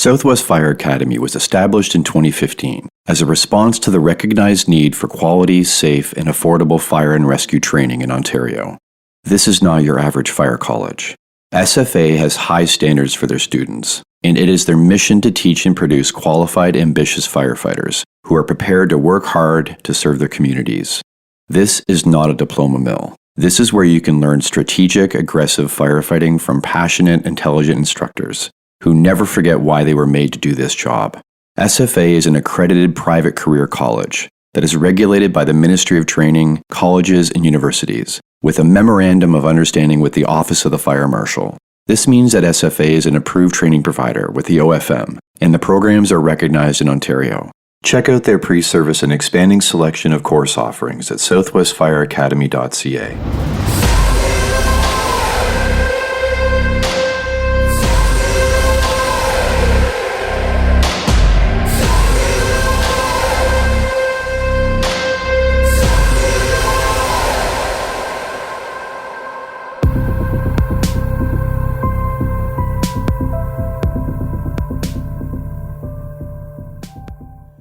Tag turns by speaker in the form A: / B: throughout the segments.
A: Southwest Fire Academy was established in 2015 as a response to the recognized need for quality, safe, and affordable fire and rescue training in Ontario. This is not your average fire college. SFA has high standards for their students, and it is their mission to teach and produce qualified, ambitious firefighters who are prepared to work hard to serve their communities. This is not a diploma mill. This is where you can learn strategic, aggressive firefighting from passionate, intelligent instructors who never forget why they were made to do this job. SFA is an accredited private career college that is regulated by the Ministry of Training, colleges, and universities, with a memorandum of understanding with the Office of the Fire Marshal. This means that SFA is an approved training provider with the OFM, and the programs are recognized in Ontario. Check out their pre-service and expanding selection of course offerings at southwestfireacademy.ca.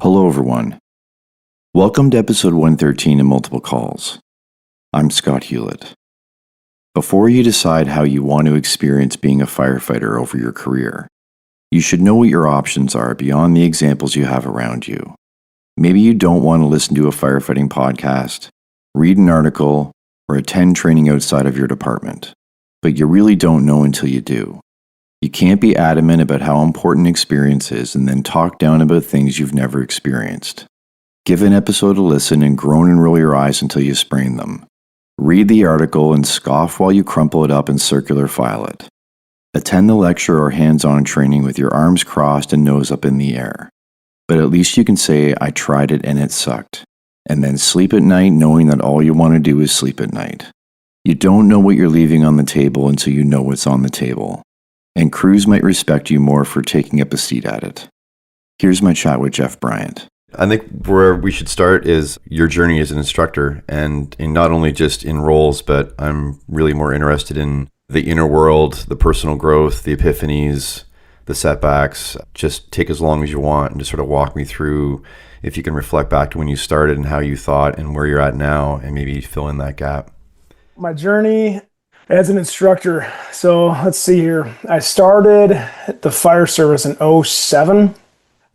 A: Hello everyone. Welcome to episode 113 of Multiple Calls. I'm Scott Hewlett. Before you decide how you want to experience being a firefighter over your career, you should know what your options are beyond the examples you have around you. Maybe you don't want to listen to a firefighting podcast, read an article, or attend training outside of your department, but you really don't know until you do. You can't be adamant about how important experience is and then talk down about things you've never experienced. Give an episode a listen and groan and roll your eyes until you sprain them. Read the article and scoff while you crumple it up and circular file it. Attend the lecture or hands-on training with your arms crossed and nose up in the air. But at least you can say, I tried it and it sucked. And then sleep at night knowing that all you want to do is sleep at night. You don't know what you're leaving on the table until you know what's on the table. And crews might respect you more for taking up a seat at it. Here's my chat with Jeff Bryant.
B: I think where we should start is your journey as an instructor, and in not only just in roles, but I'm really more interested in the inner world, the personal growth, the epiphanies, the setbacks. Just take as long as you want and just sort of walk me through, if you can reflect back to when you started and how you thought and where you're at now, and maybe fill in that gap.
C: My journey as an instructor. So let's see here. I started the fire service in 2007.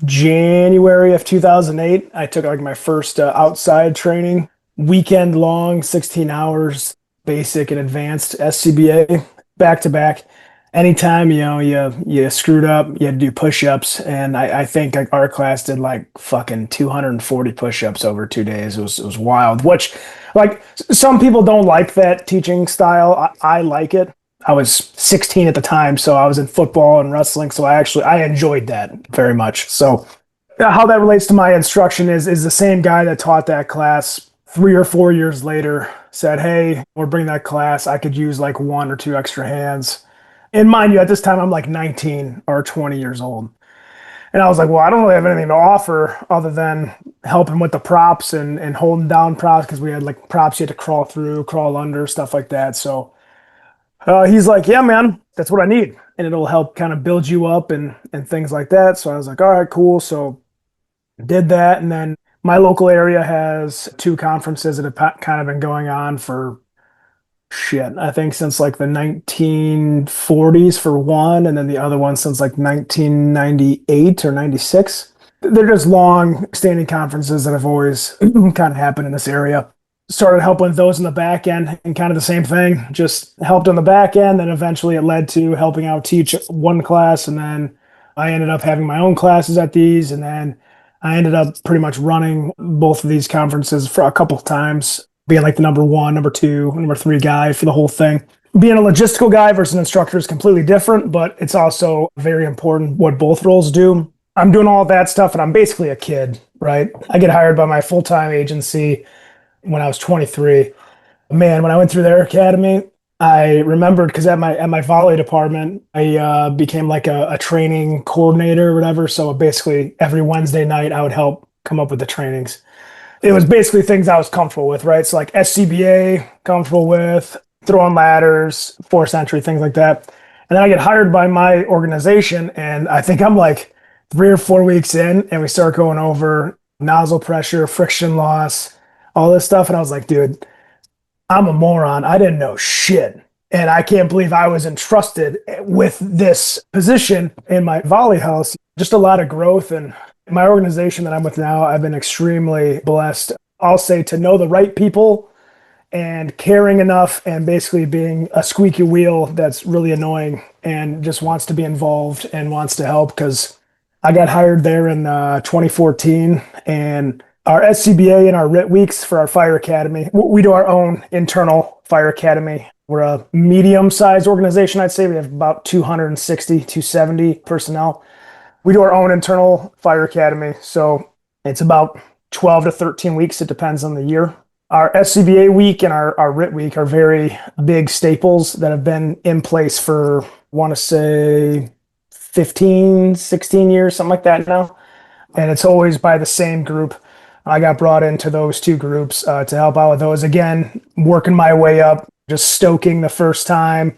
C: January of 2008, I took my first outside training, weekend long, 16 hours, basic and advanced SCBA, back to back. Anytime, you screwed up, you had to do push-ups. And I think our class did fucking 240 push-ups over 2 days. It was wild, which some people don't like that teaching style. I like it. I was 16 at the time, so I was in football and wrestling. So I enjoyed that very much. So how that relates to my instruction is the same guy that taught that class 3 or 4 years later said, hey, we're bringing that class. I could use 1 or 2 extra hands. And mind you, at this time, I'm 19 or 20 years old. And I was like, well, I don't really have anything to offer other than helping with the props and holding down props, because we had props you had to crawl through, crawl under, stuff like that. So he's like, yeah, man, that's what I need. And it'll help kind of build you up and things like that. So I was like, all right, cool. So did that. And then my local area has 2 conferences that have kind of been going on for I think since the 1940s for one, and then the other one since 1998 or 96. They're just long standing conferences that have always kind of happened in this area. Started helping with those in the back end, and kind of the same thing, just helped on the back end. Then eventually it led to helping out teach one class. And then I ended up having my own classes at these. And then I ended up pretty much running both of these conferences for a couple of times, being the number 1, number 2, number 3 guy for the whole thing. Being a logistical guy versus an instructor is completely different, but it's also very important what both roles do. I'm doing all that stuff, and I'm basically a kid, right? I get hired by my full-time agency when I was 23. Man, when I went through their academy, I remembered, because at my volley department, I became a training coordinator or whatever. So basically every Wednesday night I would help come up with the trainings. It was basically things I was comfortable with, right? So SCBA, comfortable with, throwing ladders, force entry, things like that. And then I get hired by my organization, and I think I'm 3 or 4 weeks in, and we start going over nozzle pressure, friction loss, all this stuff. And I was like, dude, I'm a moron. I didn't know shit. And I can't believe I was entrusted with this position in my volley house. Just a lot of growth. And my organization that I'm with now, I've been extremely blessed. I'll say to know the right people and caring enough and basically being a squeaky wheel that's really annoying and just wants to be involved and wants to help, because I got hired there in 2014, and our SCBA and our RIT weeks for our fire academy, we do our own internal fire academy. We're a medium-sized organization, I'd say. We have about 260, 270 personnel. We do our own internal fire academy, so it's about 12 to 13 weeks. It depends on the year. Our SCBA week and our RIT week are very big staples that have been in place for, I want to say, 15, 16 years, something like that now. And it's always by the same group. I got brought into those two groups to help out with those. Again, working my way up, just stoking the first time,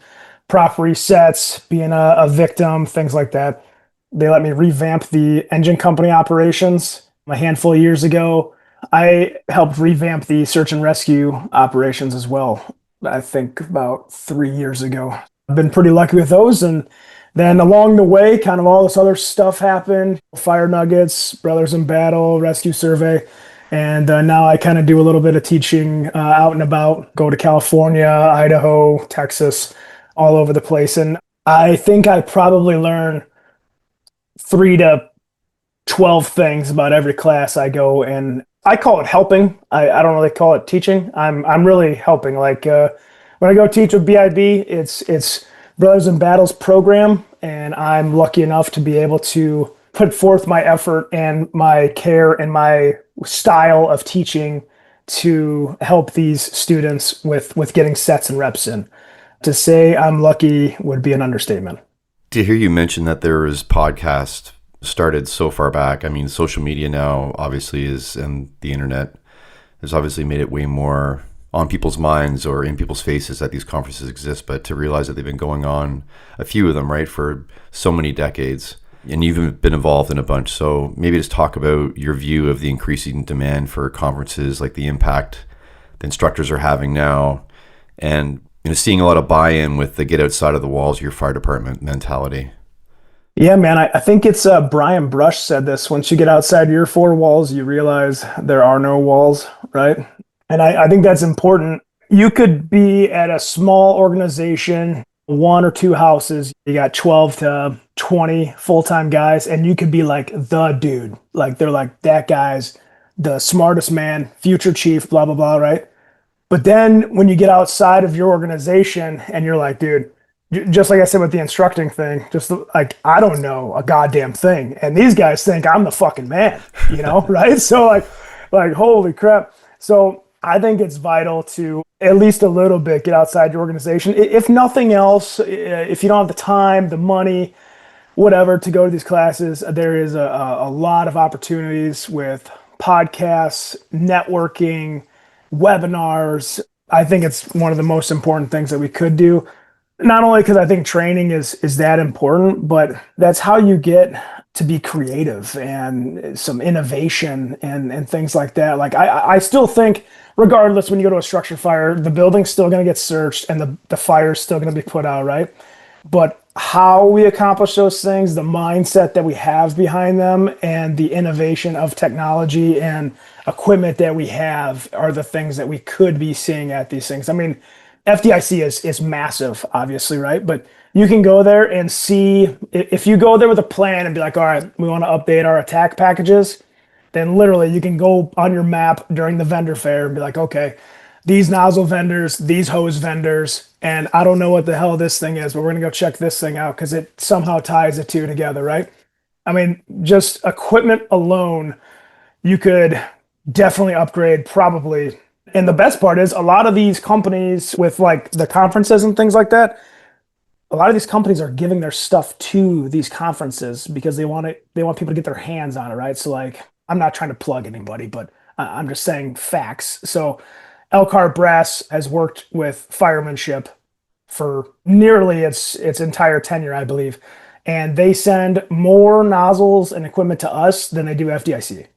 C: prop resets, being a victim, things like that. They let me revamp the engine company operations a handful of years ago. I helped revamp the search and rescue operations as well, I think about 3 years ago. I've been pretty lucky with those. And then along the way, kind of all this other stuff happened. FireNuggets, Brothers in Battle, Rescue Survey. And now I kind of do a little bit of teaching out and about, go to California, Idaho, Texas, all over the place. And I think I probably learn 3 to 12 things about every class I go in. I call it helping. I don't really call it teaching. I'm really helping. Like when I go teach with BIB, it's Brothers in Battles program, and I'm lucky enough to be able to put forth my effort and my care and my style of teaching to help these students with getting sets and reps in. To say I'm lucky would be an understatement.
B: To hear you mention that there was podcast started so far back. I mean, social media now obviously is, and the internet has obviously made it way more on people's minds or in people's faces that these conferences exist, but to realize that they've been going on, a few of them, right, for so many decades, and you've been involved in a bunch. So maybe just talk about your view of the increasing demand for conferences, like the impact the instructors are having now, and seeing a lot of buy-in with the get outside of the walls of your fire department mentality.
C: Yeah, man, I think it's Brian Brush said this. Once you get outside your 4 walls, you realize there are no walls, right? And I think that's important. You could be at a small organization, 1 or 2 houses, you got 12 to 20 full-time guys, and you could be like the dude. Like they're like, that guy's the smartest man, future chief, blah, blah, blah, right? But then when you get outside of your organization and you're like, dude, just like I said with the instructing thing, just like, I don't know a goddamn thing. And these guys think I'm the fucking man, right? So like, holy crap. So I think it's vital to at least a little bit get outside your organization. If nothing else, if you don't have the time, the money, whatever, to go to these classes, there is a lot of opportunities with podcasts, networking, webinars. I think it's one of the most important things that we could do. Not only because I think training is that important, but that's how you get to be creative and some innovation and things like that. Like I still think, regardless, when you go to a structure fire, the building's still going to get searched and the fire's still going to be put out, right? But how we accomplish those things, the mindset that we have behind them, and the innovation of technology and equipment that we have are the things that we could be seeing at these things. I mean, FDIC is massive, obviously, right? But you can go there and see, if you go there with a plan and be like, all right, we want to update our attack packages, then literally you can go on your map during the vendor fair and be like, okay, these nozzle vendors, these hose vendors, and I don't know what the hell this thing is, but we're going to go check this thing out because it somehow ties the two together, right? I mean, just equipment alone, you could definitely upgrade probably. And the best part is a lot of these companies with like the conferences and things like that, a lot of these companies are giving their stuff to these conferences because they want people to get their hands on it, right? So like, I'm not trying to plug anybody, but I'm just saying facts. So Elkhart Brass has worked with Firemanship for nearly its entire tenure, I believe. and they send more nozzles and equipment to us than they do FDIC,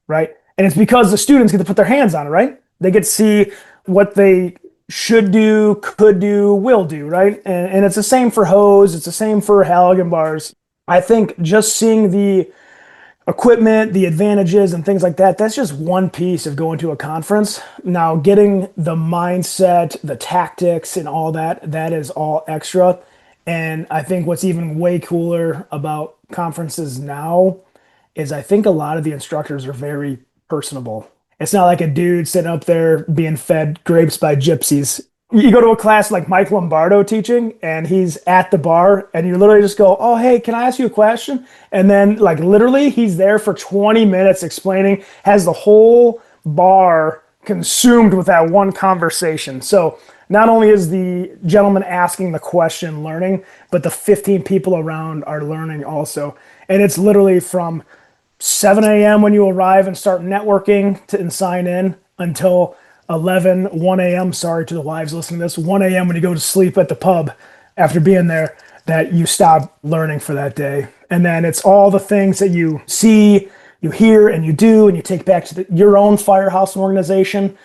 C: right? And it's because the students get to put their hands on it, right? They get to see what they should do, could do, will do, right? And it's the same for hose. It's the same for Halligan bars. I think just seeing the equipment, the advantages and things like that, that's just one piece of going to a conference. Now, getting the mindset, the tactics and all that, that is all extra. And I think what's even way cooler about conferences now is I think a lot of the instructors are very personable. It's not like a dude sitting up there being fed grapes by gypsies. You go to a class like Mike Lombardo teaching, and he's at the bar, and you literally just go, "Oh, hey, can I ask you a question?" And then, like, literally, he's there for 20 minutes explaining, has the whole bar consumed with that one conversation. So not only is the gentleman asking the question learning, but the 15 people around are learning also. And it's literally from 7 a.m. when you arrive and start networking and sign in until 1 a.m. Sorry to the wives listening to this. 1 a.m. when you go to sleep at the pub after being there, that you stop learning for that day. And then it's all the things that you see, you hear, and you do, and you take back to your own firehouse organization.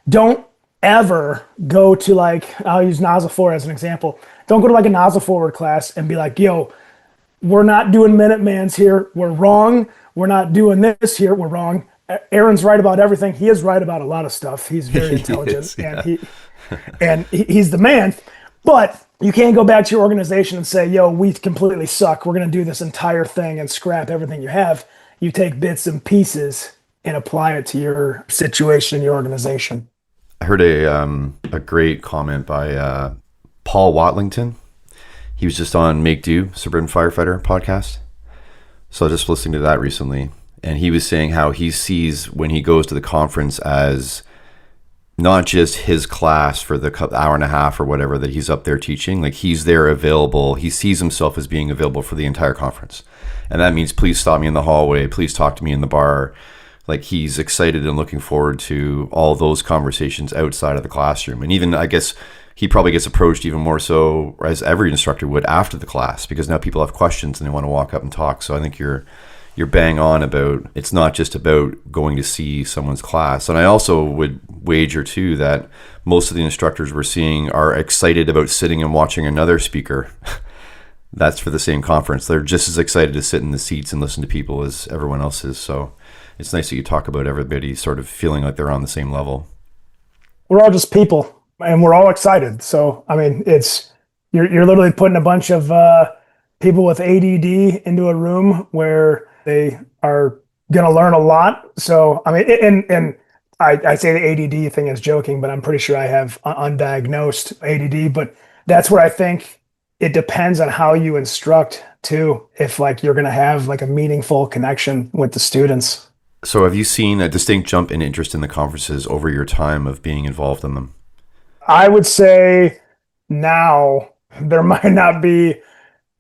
C: Don't ever go to, like, I'll use nozzle forward as an example. Don't go to like a nozzle forward class and be like, "Yo, we're not doing Minutemans here. We're wrong. We're not doing this here. We're wrong." Aaron's right about everything. He is right about a lot of stuff. He's very intelligent, is, yeah. and he's the man. But you can't go back to your organization and say, "Yo, we completely suck. We're going to do this entire thing and scrap everything you have." You take bits and pieces and apply it to your situation, your organization.
B: I heard a great comment by Paul Watlington. He was just on Make Do, Suburban Firefighter podcast. So just listening to that recently. And he was saying how he sees when he goes to the conference as not just his class for the hour and a half or whatever that he's up there teaching. Like, he's there available. He sees himself as being available for the entire conference. And that means, please stop me in the hallway. Please talk to me in the bar. Like, he's excited and looking forward to all those conversations outside of the classroom. And even, I guess, he probably gets approached even more so, as every instructor would, after the class, because now people have questions and they want to walk up and talk. So I think you're bang on about, it's not just about going to see someone's class. And I also would wager too that most of the instructors we're seeing are excited about sitting and watching another speaker that's for the same conference. They're just as excited to sit in the seats and listen to people as everyone else is. So it's nice that you talk about everybody sort of feeling like they're on the same level.
C: We're all just people, and we're all excited. So, I mean, you're literally putting a bunch of people with ADD into a room where they are going to learn a lot. So, I mean, and I say the ADD thing as joking, but I'm pretty sure I have undiagnosed ADD. But that's where I think it depends on how you instruct too, if like you're going to have like a meaningful connection with the students.
B: So have you seen a distinct jump in interest in the conferences over your time of being involved in them?
C: I would say now there might not be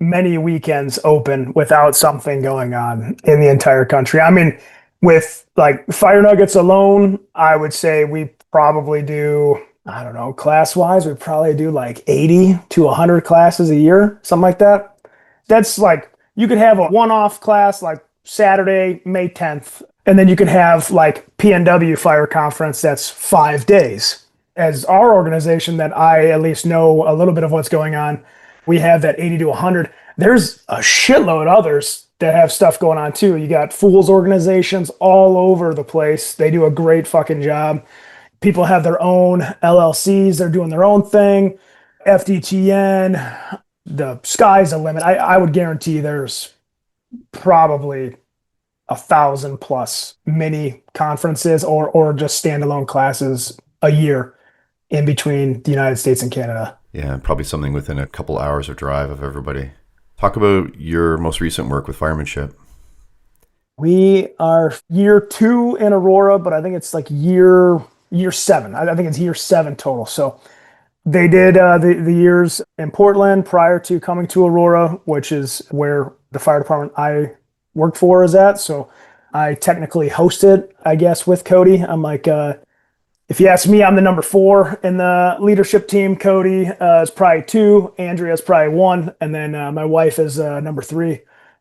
C: many weekends open without something going on in the entire country. I mean, with like FireNuggets alone, I would say we probably do, I don't know, class wise, we probably do like 80 to 100 classes a year, something like that. That's like, you could have a one-off class like Saturday, May 10th, and then you could have like PNW Fire Conference that's 5 days. As our organization that I at least know a little bit of what's going on, we have that 80 to 100. There's a shitload of others that have stuff going on too. You got fools organizations all over the place. They do a great fucking job. People have their own LLCs. They're doing their own thing. FDTN, the sky's the limit. I would guarantee there's probably 1,000 plus mini conferences or just standalone classes a year in between the United States and Canada.
B: Yeah, probably something within a couple hours of drive of everybody. Talk about your most recent work with Firemanship.
C: We are year 2 in Aurora, but I think it's like year 7. I think it's year 7 total. So they did the years in Portland prior to coming to Aurora, which is where the fire department I worked for is at. So I technically hosted, I guess, with Cody. I'm like If you ask me, I'm the number 4 in the leadership team. Cody is probably 2. Andrea is probably 1. And then my wife is number 3.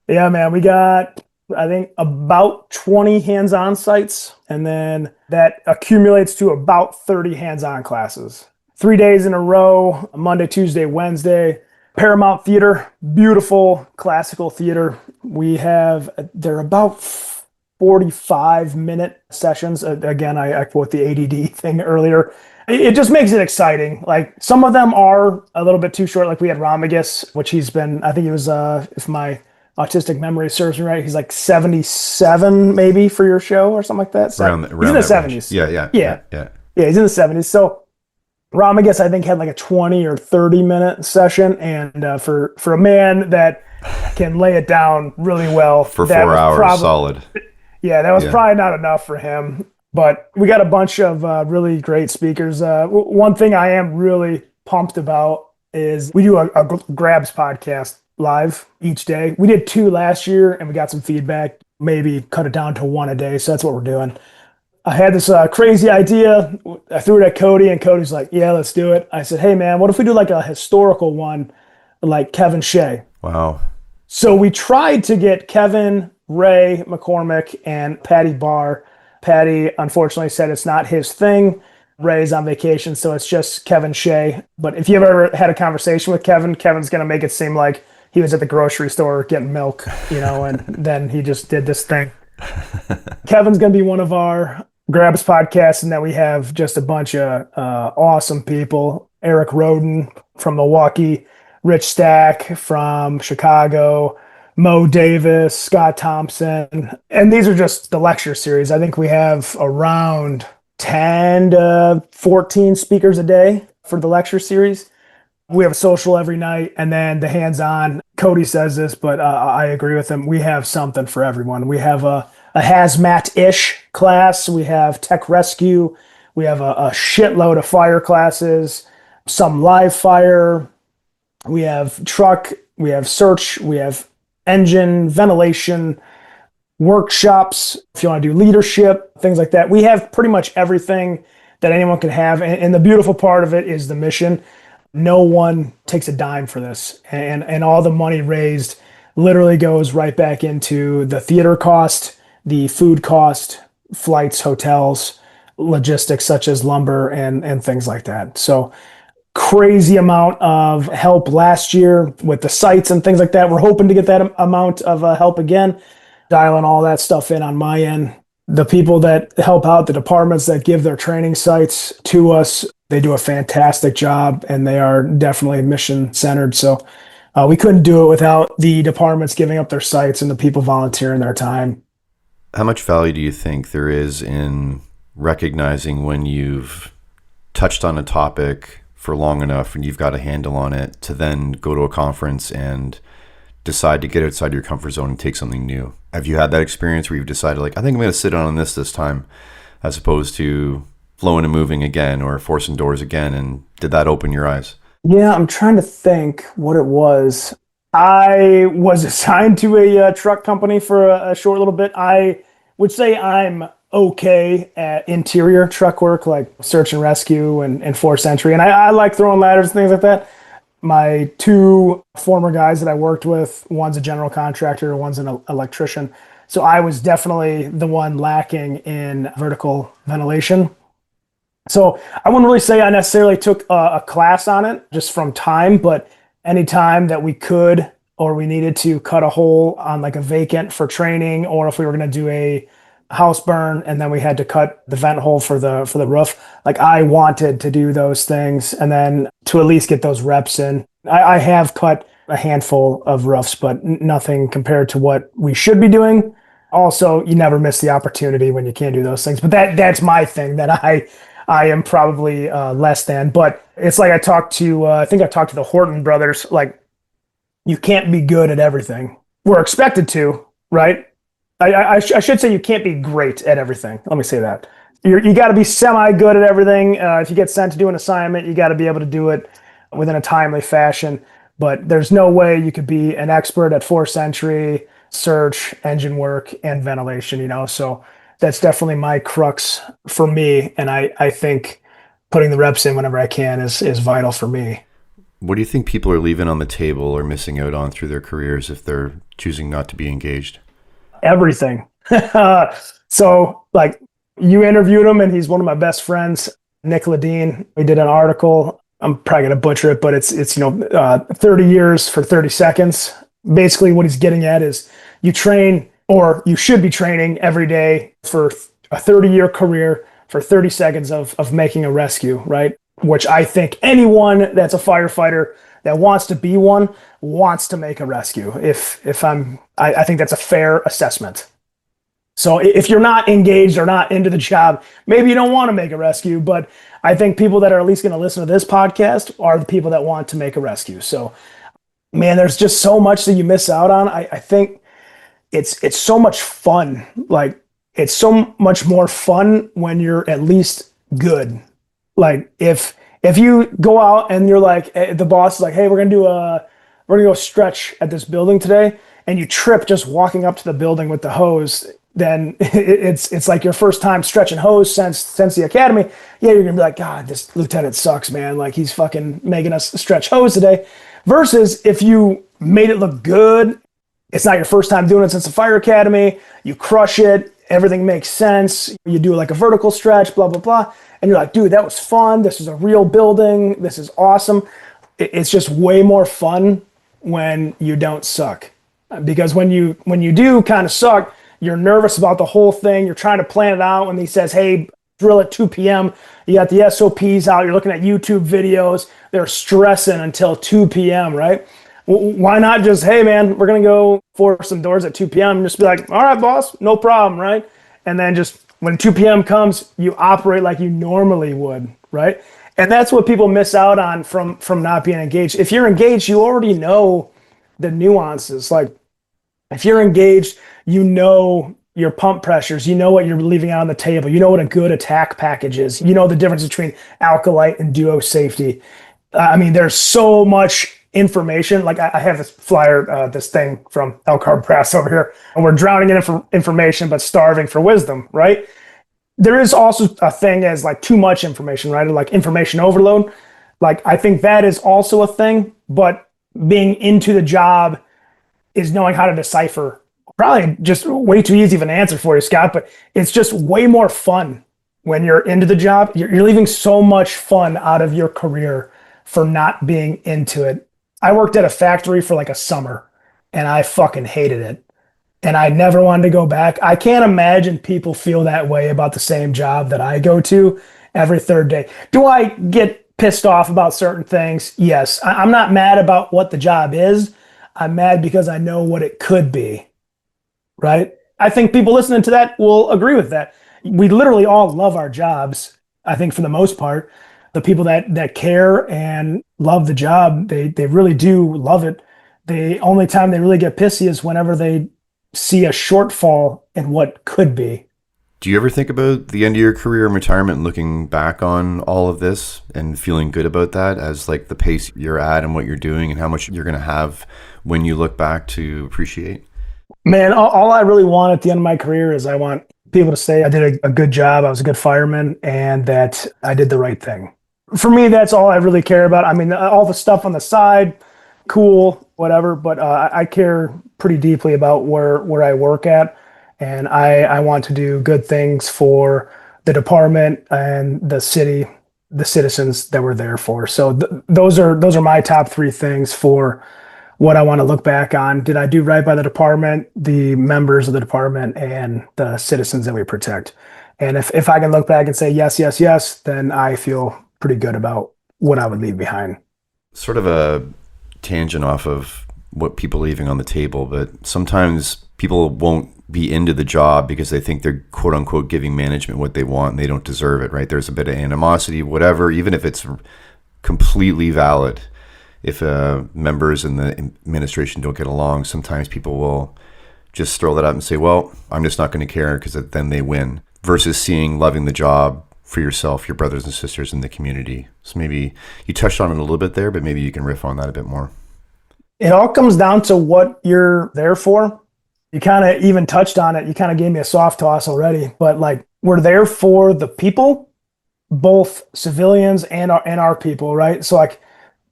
C: Yeah, man, we got, I think, about 20 hands-on sites. And then that accumulates to about 30 hands-on classes. 3 days in a row, Monday, Tuesday, Wednesday. Paramount Theater, beautiful classical theater. They're about 45-minute sessions. Again, I quote the ADD thing earlier. It just makes it exciting. Like, some of them are a little bit too short. Like, we had Ramagus, which I think he was, if my autistic memory serves me right, he's like 77 maybe for your show or something like that. So
B: around
C: he's in the 70s.
B: Yeah.
C: Yeah, he's in the 70s. So Ramagus, I think, had like a 20 or 30-minute session. And for a man that can lay it down really well.
B: For 4 hours solid.
C: Yeah, that was probably not enough for him. But we got a bunch of really great speakers. One thing I am really pumped about is we do a Grabs podcast live each day. We did 2 last year, and we got some feedback. Maybe cut it down to 1 a day. So that's what we're doing. I had this crazy idea. I threw it at Cody, and Cody's like, yeah, let's do it. I said, hey, man, what if we do like a historical one like Kevin Shea?
B: Wow.
C: So we tried to get Kevin, Ray McCormick, and Patty Barr. Patty, unfortunately, said it's not his thing. Ray's on vacation, so it's just Kevin Shea. But if you ever had a conversation with Kevin, Kevin's going to make it seem like he was at the grocery store getting milk, and then he just did this thing. Kevin's going to be one of our Grabs podcasts, and then we have just a bunch of awesome people. Eric Roden from Milwaukee, Rich Stack from Chicago, Mo Davis, Scott Thompson. And these are just the lecture series. I think we have around 10 to 14 speakers a day for the lecture series. We have a social every night, and then the hands-on. Cody says this, but I agree with him. We have something for everyone. We have a hazmat-ish class. We have tech rescue. We have a shitload of fire classes, some live fire. We have truck. We have search. We have engine, ventilation, workshops. If you want to do leadership, things like that. We have pretty much everything that anyone can have. And the beautiful part of it is the mission. No one takes a dime for this. And all the money raised literally goes right back into the theater cost, the food cost, flights, hotels, logistics such as lumber and things like that. So crazy amount of help last year with the sites and things like that. We're hoping to get that amount of help again, dialing all that stuff in on my end. The people that help out, the departments that give their training sites to us, they do a fantastic job, and they are definitely mission centered. So we couldn't do it without the departments giving up their sites and the people volunteering their time.
B: How much value do you think there is in recognizing when you've touched on a topic for long enough and you've got a handle on it to then go to a conference and decide to get outside your comfort zone and take something new? Have you had that experience where you've decided, like, I think I'm going to sit on this time, as opposed to flowing and moving again or forcing doors again? And did that open your eyes? Yeah,
C: I'm trying to think what it was. I was assigned to a truck company for a short little bit. I would say I'm okay at interior truck work, like search and rescue and force entry. And I like throwing ladders and things like that. My 2 former guys that I worked with, one's a general contractor, one's an electrician. So I was definitely the one lacking in vertical ventilation. So I wouldn't really say I necessarily took a class on it just from time, but any time that we could or we needed to cut a hole on like a vacant for training, or if we were going to do a house burn and then we had to cut the vent hole for the roof, like I wanted to do those things and then to at least get those reps in. I have cut a handful of roofs, but nothing compared to what we should be doing. Also, you never miss the opportunity when you can't do those things, but that's my thing that I am probably less than. But it's like I talked to the Horton brothers. Like, you can't be good at everything. We're expected to, right? I should say you can't be great at everything. Let me say that. You got to be semi-good at everything. If you get sent to do an assignment, you got to be able to do it within a timely fashion. But there's no way you could be an expert at force entry, search, engine work, and ventilation, So that's definitely my crux for me. And I think putting the reps in whenever I can is vital for me.
B: What do you think people are leaving on the table or missing out on through their careers if they're choosing not to be engaged?
C: Everything. So like you interviewed him and he's one of my best friends, Nick Ledeen. We did an article. I'm probably going to butcher it, but it's 30 years for 30 seconds. Basically what he's getting at is you train, or you should be training every day for a 30-year career for 30 seconds of making a rescue, right? Which I think anyone that's a firefighter that wants to be one wants to make a rescue. I think that's a fair assessment. So if you're not engaged or not into the job, maybe you don't want to make a rescue, but I think people that are at least going to listen to this podcast are the people that want to make a rescue. So, man, there's just so much that you miss out on. I think it's so much fun. Like, it's so much more fun when you're at least good. Like, if you go out and you're like, the boss is like, hey, we're gonna go stretch at this building today, and you trip just walking up to the building with the hose, then it's like your first time stretching hose since the academy. Yeah, you're gonna be like, God, this lieutenant sucks, man. Like, he's fucking making us stretch hose today. Versus if you made it look good, it's not your first time doing it since the fire academy, you crush it, everything makes sense, you do like a vertical stretch, blah, blah, blah, and you're like, dude, that was fun, this is a real building, this is awesome. It's just way more fun when you don't suck. Because when you do kind of suck, you're nervous about the whole thing, you're trying to plan it out, when he says, hey, drill at 2 p.m., you got the SOPs out, you're looking at YouTube videos, they're stressing until 2 p.m., right? Why not just, hey, man, we're going to go force some doors at 2 p.m. and just be like, all right, boss, no problem, right? And then just when 2 p.m. comes, you operate like you normally would, right? And that's what people miss out on from not being engaged. If you're engaged, you already know the nuances. Like, if you're engaged, you know your pump pressures, you know what you're leaving out on the table, you know what a good attack package is, you know the difference between alkalite and duo safety. I mean, there's so much information. Like, I have this flyer, this thing from Elk Harbor Press over here, and we're drowning in information but starving for wisdom, right? There is also a thing as like too much information, right? Like information overload. Like, I think that is also a thing, but being into the job is knowing how to decipher. Probably just way too easy of an answer for you, Scott, but it's just way more fun when you're into the job. You're leaving so much fun out of your career for not being into it. I worked at a factory for like a summer and I fucking hated it. And I never wanted to go back. I can't imagine people feel that way about the same job that I go to every third day. Do I get pissed off about certain things? Yes. I'm not mad about what the job is. I'm mad because I know what it could be, right? I think people listening to that will agree with that. We literally all love our jobs, I think, for the most part. The people that care and love the job, they really do love it. The only time they really get pissy is whenever they see a shortfall in what could be.
B: Do you ever think about the end of your career and retirement and looking back on all of this and feeling good about that as like the pace you're at and what you're doing and how much you're going to have when you look back to appreciate?
C: Man, all I really want at the end of my career is I want people to say I did a good job, I was a good fireman, and that I did the right thing. For me, that's all I really care about. I mean, all the stuff on the side, cool, whatever, but I care pretty deeply about where I work at, and I want to do good things for the department and the city, the citizens that we're there for. So those are my top three things for what I want to look back on. Did I do right by the department, the members of the department, and the citizens that we protect? And if I can look back and say yes, yes, yes, then I feel pretty good about what I would leave behind.
B: Sort of a tangent off of what people are leaving on the table, but sometimes people won't be into the job because they think they're quote unquote giving management what they want and they don't deserve it, right? There's a bit of animosity, whatever, even if it's completely valid. If members in the administration don't get along, sometimes people will just throw that out and say, well, I'm just not going to care because then they win, versus seeing loving the job for yourself, your brothers and sisters in the community. So maybe you touched on it a little bit there, but maybe you can riff on that a bit more.
C: It all comes down to what you're there for. You kind of even touched on it. You kind of gave me a soft toss already, but like we're there for the people, both civilians and our people, right? So like,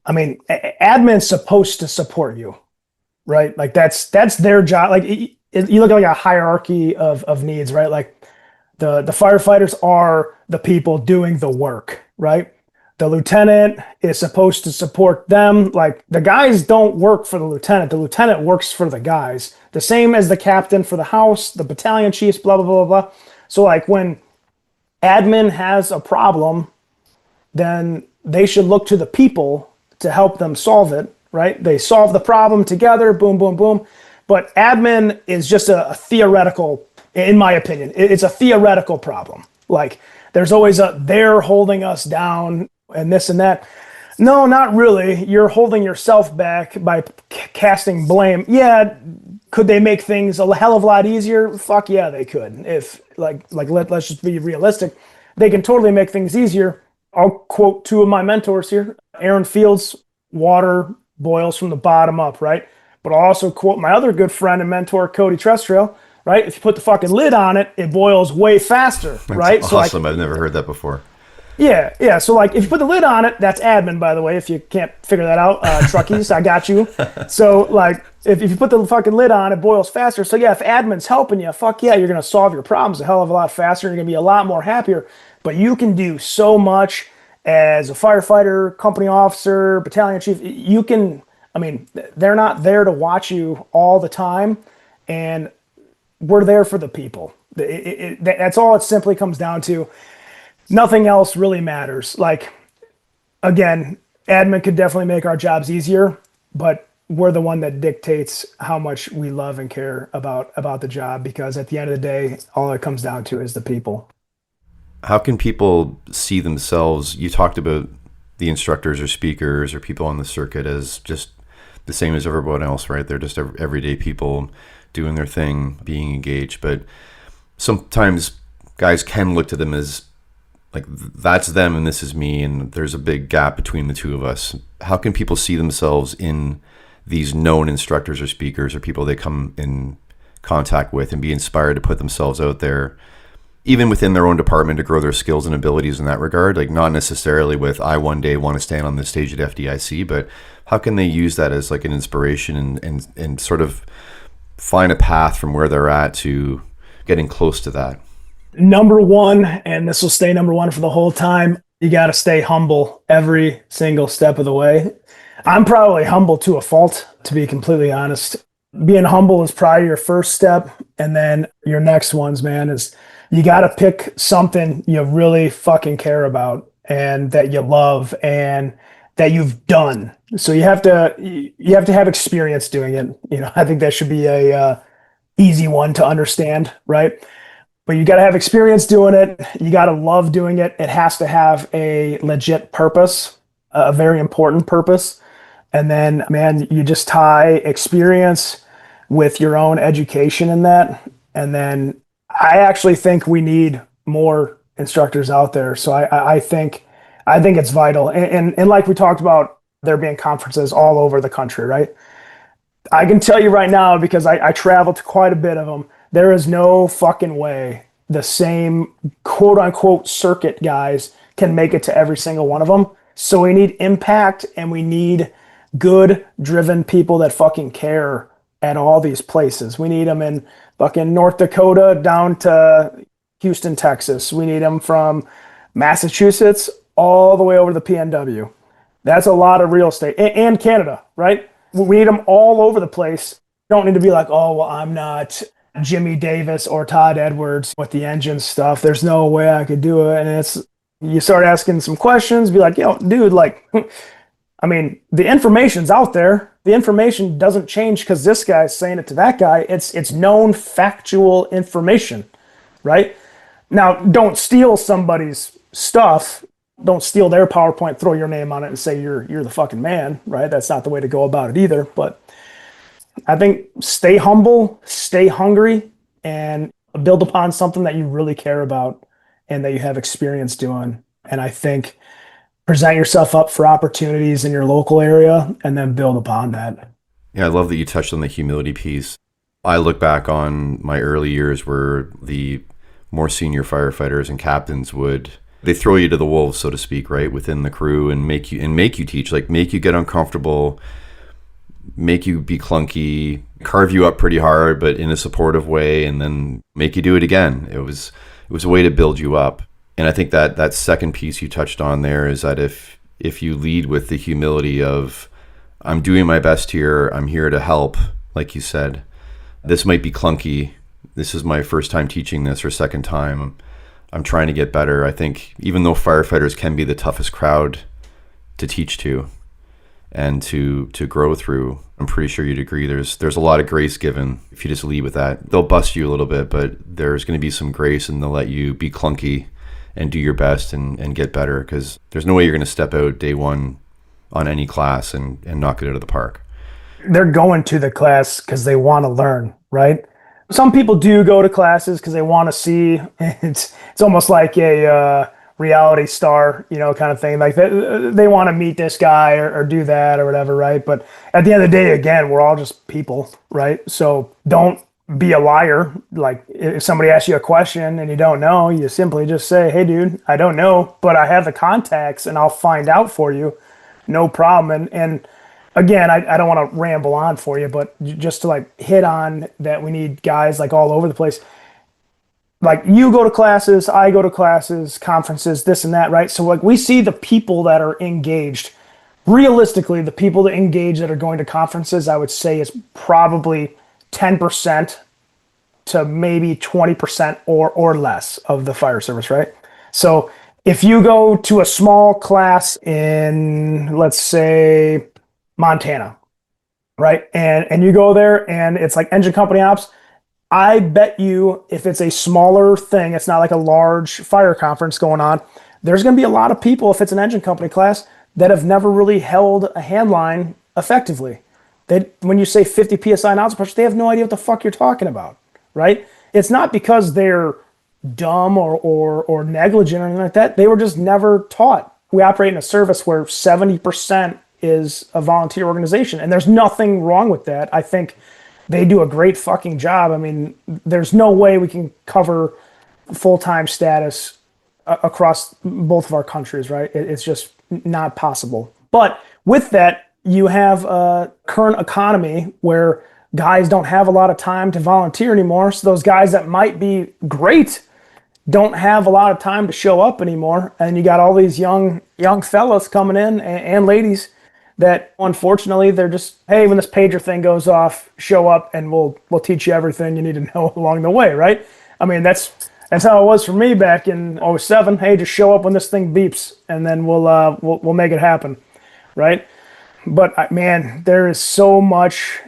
C: I mean, admin's supposed to support you, right? Like that's their job. Like you look at like a hierarchy of needs, right? Like the firefighters are the people doing the work, right? The lieutenant is supposed to support them. Like the guys don't work for the lieutenant. The lieutenant works for the guys. The same as the captain for the house, the battalion chiefs, blah, blah, blah, blah. So like when admin has a problem, then they should look to the people to help them solve it, right? They solve the problem together, boom, boom, boom. But admin is just a theoretical, in my opinion, it's a theoretical problem. Like there's always they're holding us down and this and that. No, not really. You're holding yourself back by casting blame. Yeah, could they make things a hell of a lot easier? Fuck yeah, they could. If let's just be realistic. They can totally make things easier. I'll quote two of my mentors here. Aaron Fields, water boils from the bottom up, right? But I'll also quote my other good friend and mentor, Cody Trestrail, right? If you put the fucking lid on it, it boils way faster, right?
B: That's awesome. I've never heard that before.
C: Yeah. So like if you put the lid on it, that's admin, by the way, if you can't figure that out, truckies, I got you. So like if you put the fucking lid on, it boils faster. So yeah, if admin's helping you, fuck yeah, you're going to solve your problems a hell of a lot faster. You're going to be a lot more happier, but you can do so much as a firefighter, company officer, battalion chief. You can, I mean, they're not there to watch you all the time, and we're there for the people. That's all it simply comes down to. Nothing else really matters. Like, again, admin could definitely make our jobs easier, but we're the one that dictates how much we love and care about the job, because at the end of the day, all it comes down to is the people.
B: How can people see themselves? You talked about the instructors or speakers or people on the circuit as just the same as everyone else, right? They're just everyday people doing their thing, being engaged. But sometimes guys can look to them as like, that's them and this is me, and there's a big gap between the two of us. How can people see themselves in these known instructors or speakers or people they come in contact with and be inspired to put themselves out there, even within their own department, to grow their skills and abilities in that regard? Like, not necessarily with, I one day want to stand on this stage at FDIC, but how can they use that as like an inspiration and sort of find a path from where they're at to getting close to that?
C: Number one, and this will stay number one for the whole time, you got to stay humble every single step of the way. I'm probably humble to a fault, to be completely honest. Being humble is probably your first step. And then your next ones, man, is you got to pick something you really fucking care about and that you love and that you've done. So you have to have experience doing it. You know, I think that should be a easy one to understand, right? But you got to have experience doing it. You got to love doing it. It has to have a legit purpose, a very important purpose. And then, man, you just tie experience with your own education in that. And then I actually think we need more instructors out there. So I think it's vital. And like we talked about, there being conferences all over the country, right? I can tell you right now, because I travel to quite a bit of them, there is no fucking way the same quote unquote circuit guys can make it to every single one of them. So we need impact, and we need good driven people that fucking care at all these places. We need them in fucking North Dakota down to Houston, Texas. We need them from Massachusetts all the way over to the PNW. That's a lot of real estate, and Canada, right? We need them all over the place. You don't need to be like, oh, well, I'm not Jimmy Davis or Todd Edwards with the engine stuff. There's no way I could do it. And it's, you start asking some questions, be like, yo, dude, like, I mean, the information's out there. The information doesn't change because this guy's saying it to that guy. It's known factual information, right? Now, don't steal somebody's stuff. Don't steal their PowerPoint, throw your name on it and say you're the fucking man, right? That's not the way to go about it either. But I think stay humble, stay hungry, and build upon something that you really care about and that you have experience doing. And I think present yourself up for opportunities in your local area and then build upon that.
B: Yeah, I love that you touched on the humility piece. I look back on my early years where the more senior firefighters and captains they throw you to the wolves, so to speak, right, within the crew and make you teach, like make you get uncomfortable, make you be clunky, carve you up pretty hard, but in a supportive way, and then make you do it again. It was a way to build you up. And I think that second piece you touched on there is that if you lead with the humility of, I'm doing my best here, I'm here to help, like you said, this might be clunky, this is my first time teaching this or second time, I'm trying to get better. I think even though firefighters can be the toughest crowd to teach to and to grow through, I'm pretty sure you'd agree there's a lot of grace given if you just lead with that. They'll bust you a little bit, but there's going to be some grace, and they'll let you be clunky and do your best and get better, because there's no way you're going to step out day one on any class and knock it out of the park.
C: They're going to the class because they want to learn, right? Some people do go to classes because they want to see. It's almost like a reality star, kind of thing. Like they want to meet this guy or do that or whatever, right? But at the end of the day, again, we're all just people, right? So don't be a liar. Like if somebody asks you a question and you don't know, you simply just say, hey, dude, I don't know, but I have the contacts and I'll find out for you. No problem. And again, I don't want to ramble on for you, but just to like hit on that, we need guys like all over the place. Like you go to classes, I go to classes, conferences, this and that, right? So like we see the people that are engaged. Realistically, the people that engage that are going to conferences, I would say is probably 10% to maybe 20% or less of the fire service, right? So if you go to a small class in, let's say, Montana, right? And you go there and it's like engine company ops. I bet you if it's a smaller thing, it's not like a large fire conference going on, there's going to be a lot of people, if it's an engine company class, that have never really held a handline effectively. When you say 50 PSI nozzle pressure, they have no idea what the fuck you're talking about, right? It's not because they're dumb or negligent or anything like that. They were just never taught. We operate in a service where 70% is a volunteer organization, and there's nothing wrong with that. I think they do a great fucking job. I mean, there's no way we can cover full-time status across both of our countries, right? It's just not possible. But with that, you have a current economy where guys don't have a lot of time to volunteer anymore. So those guys that might be great don't have a lot of time to show up anymore. And you got all these young fellas coming in and ladies that unfortunately they're just, hey, when this pager thing goes off, show up and we'll teach you everything you need to know along the way, right? I mean, that's how it was for me back in '07. Hey, just show up when this thing beeps and then we'll make it happen, right? But man, there is so much.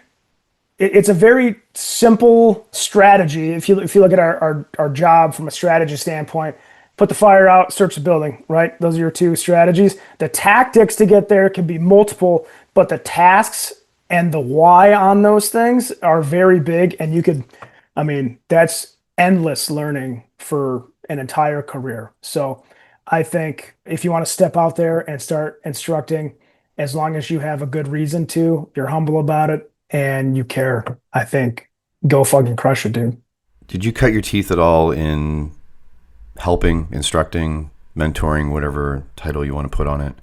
C: It's a very simple strategy. If you look at our job from a strategy standpoint, put the fire out, search the building, right? Those are your two strategies. The tactics to get there can be multiple, but the tasks and the why on those things are very big. And that's endless learning for an entire career. So I think if you want to step out there and start instructing, as long as you have a good reason to, you're humble about it, and you care, I think, go fucking crush it, dude.
B: Did you cut your teeth at all in helping, instructing, mentoring, whatever title you want to put on it?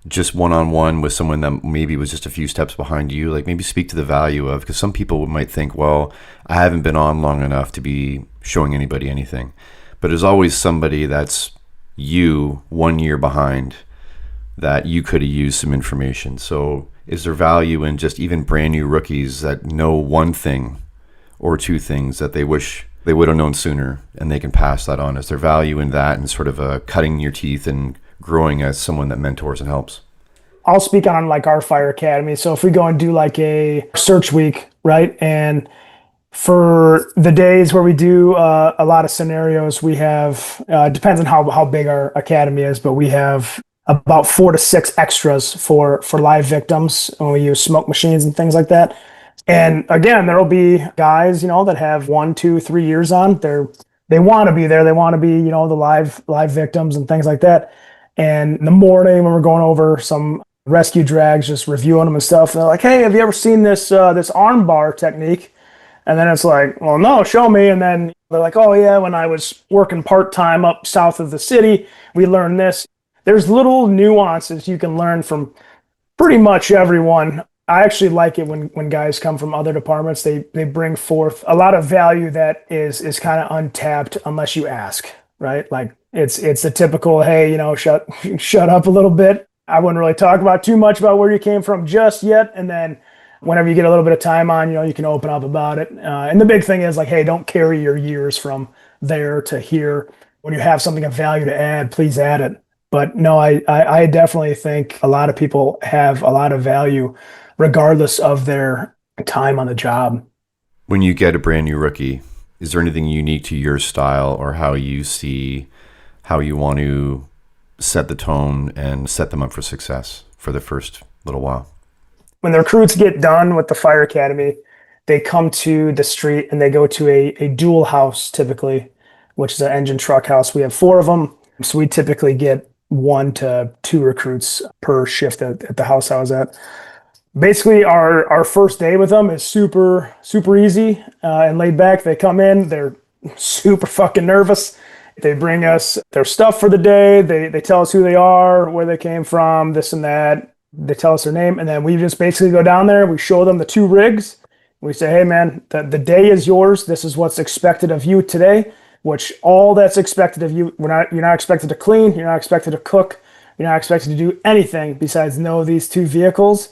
B: Just one-on-one with someone that maybe was just a few steps behind you? Like maybe speak to the value of, because some people might think, well, I haven't been on long enough to be showing anybody anything. But there's always somebody that's you 1 year behind that you could have used some information. So is there value in just even brand new rookies that know one thing or two things that they wish they would have known sooner and they can pass that on? Is there value in that and sort of cutting your teeth and growing as someone that mentors and helps?
C: I'll speak on like our fire academy. So if we go and do like a search week, right? And for the days where we do a lot of scenarios, we have, depends on how big our academy is, but we have about 4 to 6 extras for live victims when we use smoke machines and things like that. And again, there'll be guys, that have 1, 2, 3 years on. They want to be there. They want to be, the live victims and things like that. And in the morning when we're going over some rescue drags, just reviewing them and stuff, they're like, hey, have you ever seen this arm bar technique? And then it's like, well, no, show me. And then they're like, oh yeah, when I was working part-time up south of the city, we learned this. There's little nuances you can learn from pretty much everyone. I actually like it when guys come from other departments. They bring forth a lot of value that is kind of untapped unless you ask, right? Like it's the typical, hey, shut up a little bit. I wouldn't really talk about too much about where you came from just yet. And then whenever you get a little bit of time on, you can open up about it. And the big thing is like, hey, don't carry your years from there to here. When you have something of value to add, please add it. But no, I definitely think a lot of people have a lot of value regardless of their time on the job.
B: When you get a brand new rookie, is there anything unique to your style or how you see how you want to set the tone and set them up for success for the first little while?
C: When the recruits get done with the fire academy, they come to the street and they go to a dual house typically, which is an engine truck house. We have 4 of them. So we typically get 1 to 2 recruits per shift at the house I was at. Basically, our first day with them is super, super easy and laid back. They come in, they're super fucking nervous. They bring us their stuff for the day. They tell us who they are, where they came from, this and that. They tell us their name, and then we just basically go down there. We show them the 2 rigs. We say, hey, man, the day is yours. This is what's expected of you today, which all that's expected of you. You're not expected to clean. You're not expected to cook. You're not expected to do anything besides know these 2 vehicles.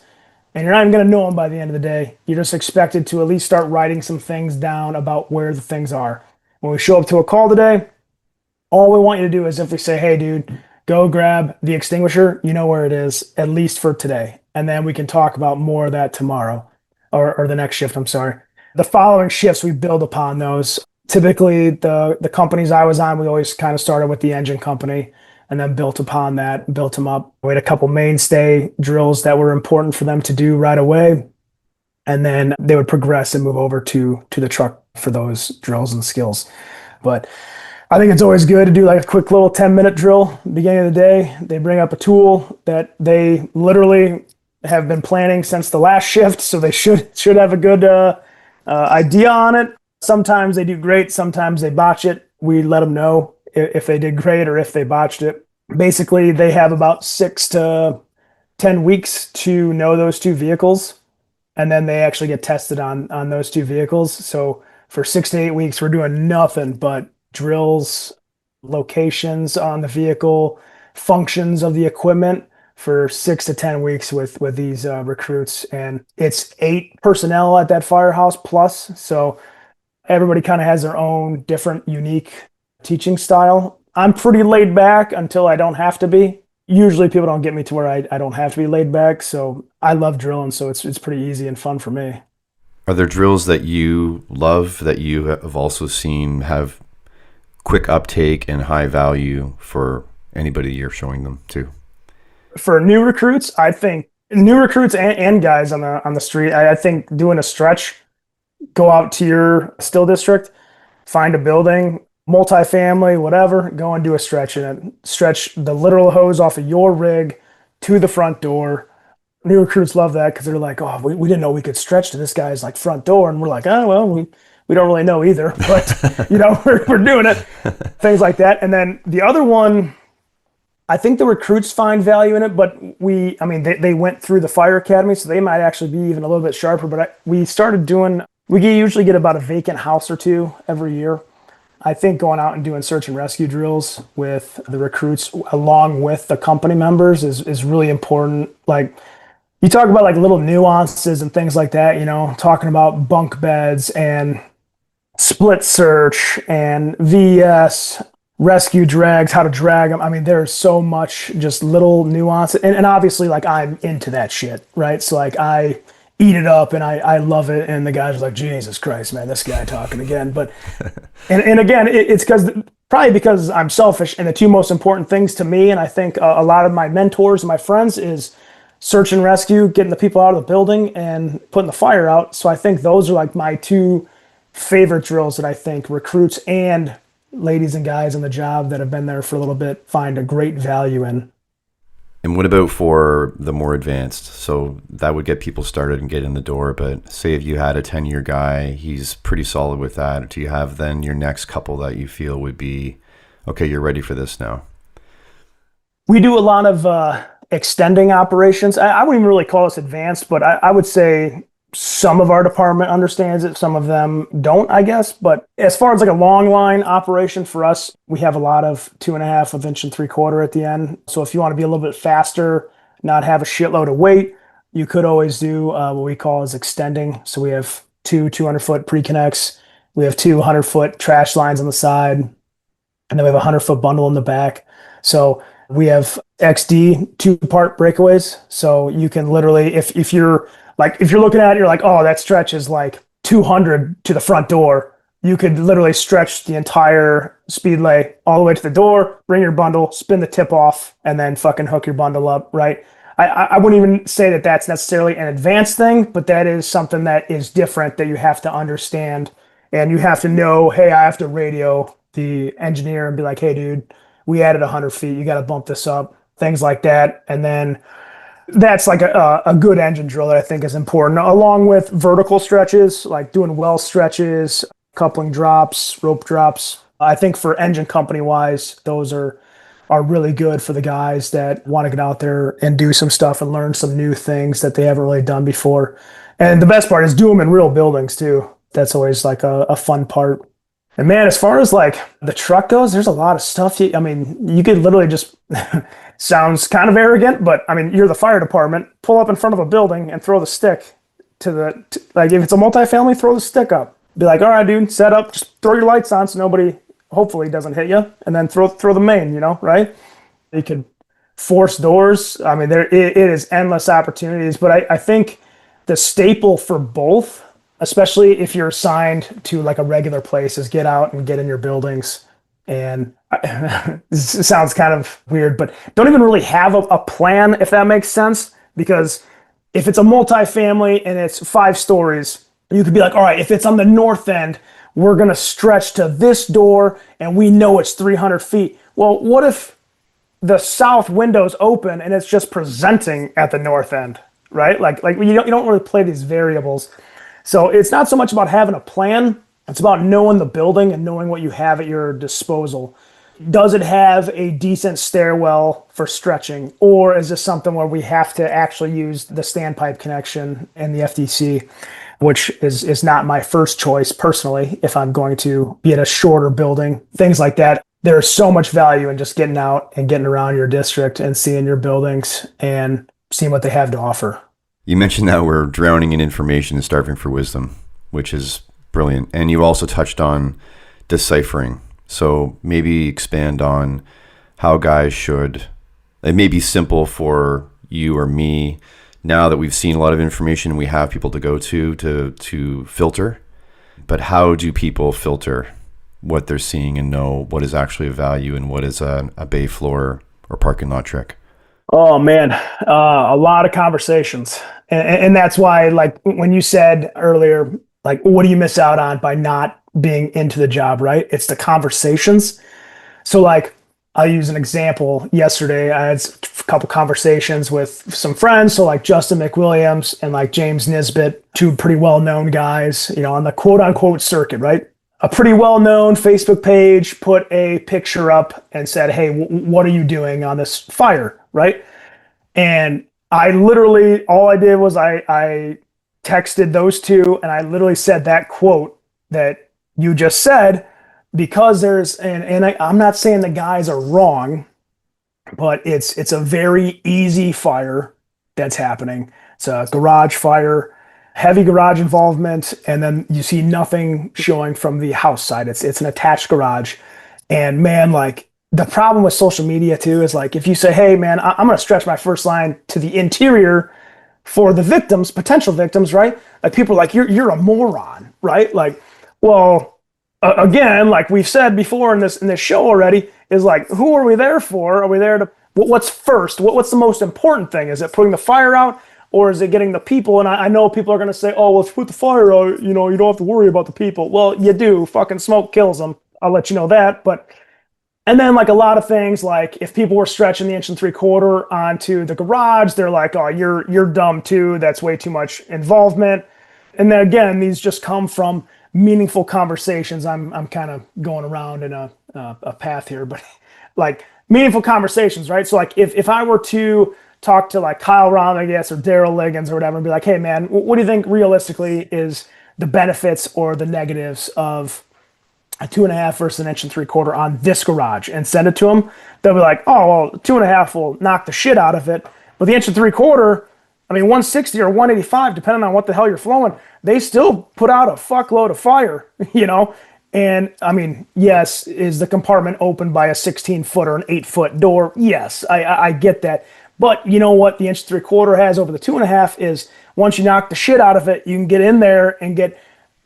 C: And you're not even going to know them by the end of the day. You're just expected to at least start writing some things down about where the things are. When we show up to a call today, all we want you to do is simply say, hey, dude, go grab the extinguisher. You know where it is, at least for today. And then we can talk about more of that tomorrow or the next shift, I'm sorry. The following shifts, we build upon those. Typically, the companies I was on, we always kind of started with the engine company and then built upon that, built them up. We had a couple mainstay drills that were important for them to do right away. And then they would progress and move over to the truck for those drills and skills. But I think it's always good to do like a quick little 10-minute drill beginning of the day. They bring up a tool that they literally have been planning since the last shift, so they should have a good idea on it. Sometimes they do great, sometimes they botch it. We let them know if they did great or if they botched it. Basically, they have about 6 to 10 weeks to know those 2 vehicles, and then they actually get tested on those 2 vehicles. So for 6 to 8 weeks, we're doing nothing but drills, locations on the vehicle, functions of the equipment for 6 to 10 weeks with these recruits. And it's 8 personnel at that firehouse plus. So everybody kind of has their own different, unique teaching style. I'm pretty laid back until I don't have to be. Usually people don't get me to where I don't have to be laid back. So I love drilling. So it's pretty easy and fun for me.
B: Are there drills that you love that you have also seen have quick uptake and high value for anybody you're showing them to?
C: For new recruits, I think new recruits and guys on the street, I think doing a stretch, go out to your still district, find a building, multifamily, whatever, go and do a stretch in it. Stretch the literal hose off of your rig to the front door. New recruits love that because they're like, oh, we didn't know we could stretch to this guy's like front door. And we're like, oh, well, we don't really know either, but we're doing it. Things like that. And then the other one, I think the recruits find value in it, but they went through the fire academy, so they might actually be even a little bit sharper. But we usually get about a vacant house or 2 every year. I think going out and doing search and rescue drills with the recruits along with the company members is really important. Like, you talk about like little nuances and things like that, talking about bunk beds and split search and VS, rescue drags, how to drag them. I mean, there's so much just little nuance. And obviously, like, I'm into that shit, right? So, like, I eat it up and I love it. And the guys are like, Jesus Christ, man, this guy talking again. But, and again, it's probably because I'm selfish. And the 2 most important things to me, and I think a lot of my mentors and my friends, is search and rescue, getting the people out of the building and putting the fire out. So I think those are like my 2 favorite drills that I think recruits and ladies and guys on the job that have been there for a little bit find a great value in.
B: And what about for the more advanced? So that would get people started and get in the door. But say if you had a 10-year guy, he's pretty solid with that. Do you have then your next couple that you feel would be, okay, you're ready for this now?
C: We do a lot of extending operations. I wouldn't even really call this advanced, but I would say some of our department understands it. Some of them don't, I guess. But as far as like a long line operation for us, we have a lot of 2.5 of 1.75 at the end. So if you want to be a little bit faster, not have a shitload of weight, you could always do what we call is extending. So we have two 200-foot pre-connects. We have two 100-foot trash lines on the side. And then we have a 100-foot bundle in the back. So we have XD 2-part breakaways. So you can literally, if you're looking at it, you're like, oh, that stretch is like 200 to the front door. You could literally stretch the entire speed lay all the way to the door, bring your bundle, spin the tip off, and then fucking hook your bundle up, right? I wouldn't even say that that's necessarily an advanced thing, but that is something that is different that you have to understand. And you have to know, hey, I have to radio the engineer and be like, hey, dude, we added 100 feet. You got to bump this up, things like that. And then that's like a good engine drill that I think is important, along with vertical stretches, like doing well stretches, coupling drops, rope drops. I think for engine company wise, those are really good for the guys that want to get out there and do some stuff and learn some new things that they haven't really done before. And the best part is do them in real buildings too. That's always like a fun part. And man, as far as like the truck goes, there's a lot of stuff. You could literally just, sounds kind of arrogant, but I mean, you're the fire department, pull up in front of a building and throw the stick like if it's a multifamily, throw the stick up. Be like, all right, dude, set up, just throw your lights on so nobody hopefully doesn't hit you, and then throw the main, right? You could force doors. I mean, it is endless opportunities, but I think the staple for both, especially if you're assigned to like a regular place, is get out and get in your buildings. And this sounds kind of weird, but don't even really have a plan, if that makes sense. Because if it's a multifamily and it's 5 stories, you could be like, all right, if it's on the north end, we're going to stretch to this door and we know it's 300 feet. Well, what if the south window's open and it's just presenting at the north end, right? Like you don't really play these variables. So it's not so much about having a plan. It's about knowing the building and knowing what you have at your disposal. Does it have a decent stairwell for stretching? Or is this something where we have to actually use the standpipe connection and the FDC, which is not my first choice personally if I'm going to be in a shorter building, things like that. There's so much value in just getting out and getting around your district and seeing your buildings and seeing what they have to offer.
B: You mentioned that we're drowning in information and starving for wisdom, which is brilliant. And you also touched on deciphering. So maybe expand on how guys should, it may be simple for you or me now that we've seen a lot of information, we have people to go to filter, but how do people filter what they're seeing and know what is actually of value and what is a bay floor or parking lot trick?
C: Oh man, a lot of conversations. And that's why, like when you said earlier, like, what do you miss out on by not being into the job, right? It's the conversations. So like, I'll use an example. Yesterday, I had a couple conversations with some friends. So like Justin McWilliams and like James Nisbet, 2 pretty well-known guys, on the quote unquote circuit, right? A pretty well-known Facebook page put a picture up and said, hey, what are you doing on this fire, right? And I literally, all I did was I texted those 2 and I literally said that quote that you just said, because there's, and I'm not saying the guys are wrong, but it's a very easy fire that's happening. It's a garage fire, heavy garage involvement, and then you see nothing showing from the house side. It's an attached garage. And man, like the problem with social media too is like, if you say, hey man, I'm going to stretch my first line to the interior for the victims, potential victims, right? Like people are like, you're a moron, right? Like, well, again, like we've said before in this show already, is like, who are we there for? Are we there to, what's first? What's the most important thing? Is it putting the fire out, or is it getting the people? And I know people are going to say, oh, well, if you put the fire out, you don't have to worry about the people. Well, you do. Fucking smoke kills them. I'll let you know that. But And then like a lot of things, like if people were stretching the 1 3/4 onto the garage, they're like, oh, you're dumb too. That's way too much involvement. And then again, these just come from meaningful conversations. I'm kind of going around in a path here, but like meaningful conversations, right? So like if I were to talk to like Kyle Rom, I guess, or Daryl Liggins or whatever, and be like, hey man, what do you think realistically is the benefits or the negatives of a 2.5 versus an 1 3/4 on this garage, and send it to them? They'll be like, oh, well, 2.5 will knock the shit out of it. But the 1 3/4, I mean, 160 or 185, depending on what the hell you're flowing, they still put out a fuckload of fire, you know? And I mean, yes, is the compartment opened by a 16-foot or an 8-foot door? Yes, I get that. But you know what the 1 3/4 has over the 2.5 is, once you knock the shit out of it, you can get in there and get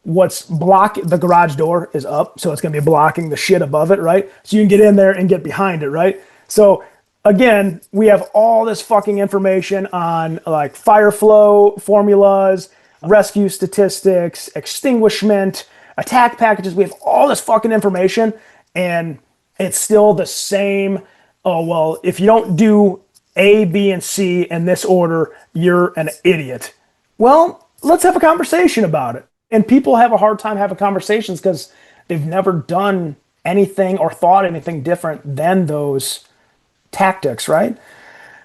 C: what's the garage door is up, so it's going to be blocking the shit above it, right? So you can get in there and get behind it, right? So again, we have all this fucking information on like fire flow formulas, rescue statistics, extinguishment, attack packages. We have all this fucking information, and it's still the same. Oh, well, if you don't do A, B, and C in this order, you're an idiot. Well, let's have a conversation about it. And people have a hard time having conversations because they've never done anything or thought anything different than those tactics, right?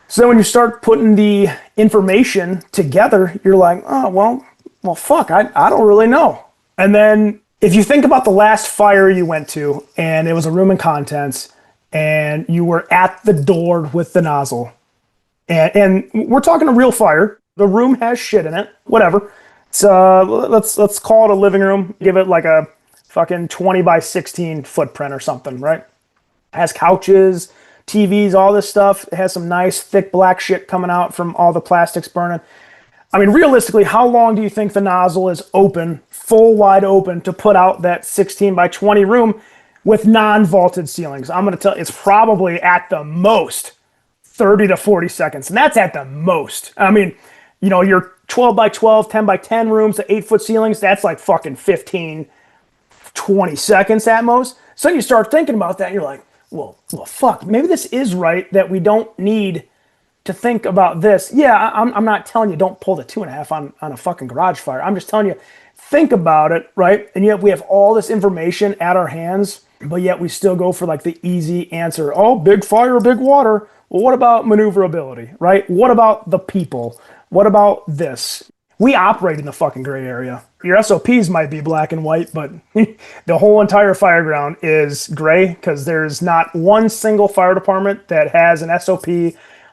C: So when you start putting the information together, you're like, oh, well, fuck, I don't really know. And then if you think about the last fire you went to, and it was a room and contents, and you were at the door with the nozzle, and we're talking a real fire, the room has shit in it, whatever. So let's call it a living room. Give it like a fucking 20 by 16 footprint or something, right? It has couches, TVs, all this stuff. It has some nice thick black shit coming out from all the plastics burning. I mean, realistically, how long do you think the nozzle is open, full wide open, to put out that 16 by 20 room with non-vaulted ceilings? I'm going to tell you, it's probably at the most 30 to 40 seconds. And that's at the most. I mean, you know, your 12 by 12, 10 by 10 rooms, the 8-foot ceilings, that's like fucking 15, 20 seconds at most. So you start thinking about that, and you're like, well, fuck, maybe this is right, that we don't need to think about this. Yeah, I'm not telling you don't pull the 2.5 on a fucking garage fire. I'm just telling you, think about it, right? And yet we have all this information at our hands, but yet we still go for like the easy answer. Oh, big fire, big water. Well, what about maneuverability, right? What about the people? What about this? We operate in the fucking gray area. Your SOPs might be black and white, but the whole entire fire ground is gray, because there's not one single fire department that has an SOP.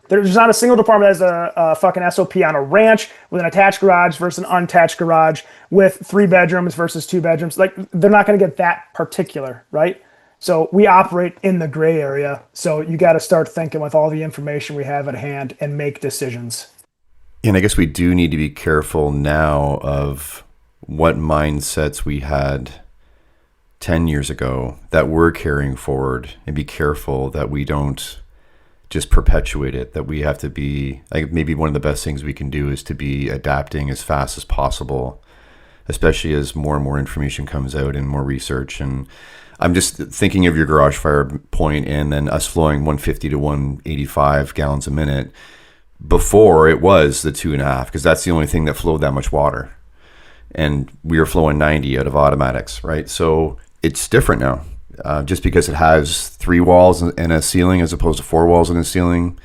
C: There's not a single department that has a fucking SOP on a ranch with an attached garage versus an unattached garage with 3 bedrooms versus 2 bedrooms. Like, they're not going to get that particular, right? So we operate in the gray area. So you got to start thinking with all the information we have at hand and make decisions.
B: And I guess we do need to be careful now of what mindsets we had 10 years ago that we're carrying forward, and be careful that we don't just perpetuate it, that we have to be, like, maybe one of the best things we can do is to be adapting as fast as possible, especially as more and more information comes out and more research. And I'm just thinking of your garage fire point, and then us flowing 150 to 185 gallons a minute. Before, it was the 2.5, because that's the only thing that flowed that much water. And we were flowing 90 out of automatics, right? So it's different now. Just because it has 3 walls and a ceiling as opposed to 4 walls and a ceiling,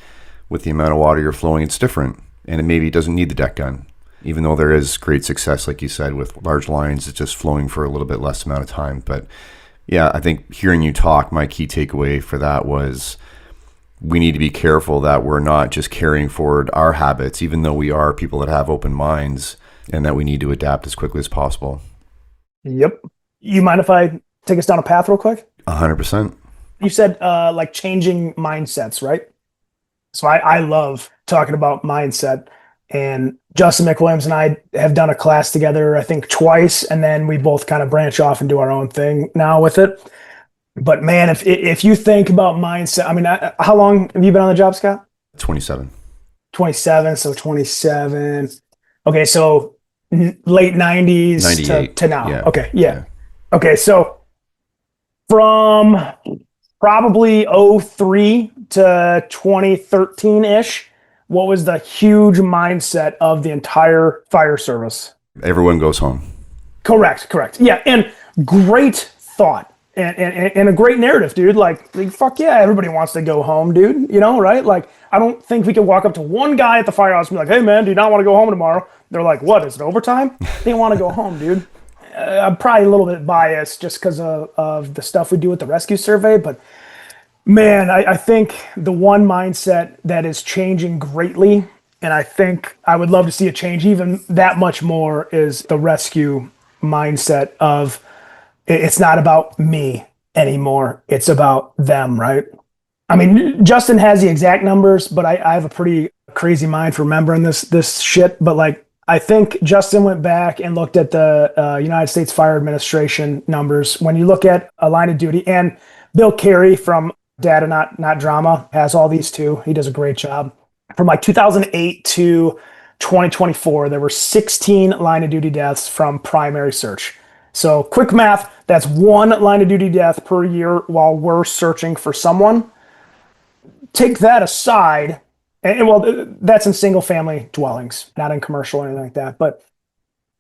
B: with the amount of water you're flowing, it's different. And it maybe doesn't need the deck gun, even though there is great success, like you said, with large lines. It's just flowing for a little bit less amount of time. But yeah, I think hearing you talk, my key takeaway for that was, we need to be careful that we're not just carrying forward our habits, even though we are people that have open minds, and that we need to adapt as quickly as possible.
C: Yep. You mind if I take us down a path real quick?
B: 100%.
C: You said like changing mindsets, right? So I love talking about mindset. And Justin McWilliams and I have done a class together, I think twice, and then we both kind of branch off and do our own thing now with it. But man, if you think about mindset, I mean, how long have you been on the job, Scott?
B: 27.
C: 27, so 27. Okay, so late 90s to now.
B: Yeah.
C: Okay, yeah. Okay, so from probably '03 to 2013-ish, what was the huge mindset of the entire fire service?
B: Everyone goes home.
C: Correct. Yeah, and great thought. And a great narrative, dude. Like, fuck yeah, everybody wants to go home, dude. You know, right? Like, I don't think we could walk up to one guy at the firehouse and be like, hey, man, do you not want to go home tomorrow? They're like, what, is it overtime? They want to go home, dude. I'm probably a little bit biased just because of the stuff we do with the rescue survey. But, man, I think the one mindset that is changing greatly, and I think I would love to see it change even that much more, is the rescue mindset of, it's not about me anymore. It's about them, right? I mean, Justin has the exact numbers, but I have a pretty crazy mind for remembering this shit. But like, I think Justin went back and looked at the United States Fire Administration numbers. When you look at a line of duty, and Bill Carey from Data Not Drama has all these too. He does a great job. From like 2008 to 2024, there were 16 line of duty deaths from primary search. So quick math, that's one line of duty death per year while we're searching for someone. Take that aside, and well, that's in single family dwellings, not in commercial or anything like that. But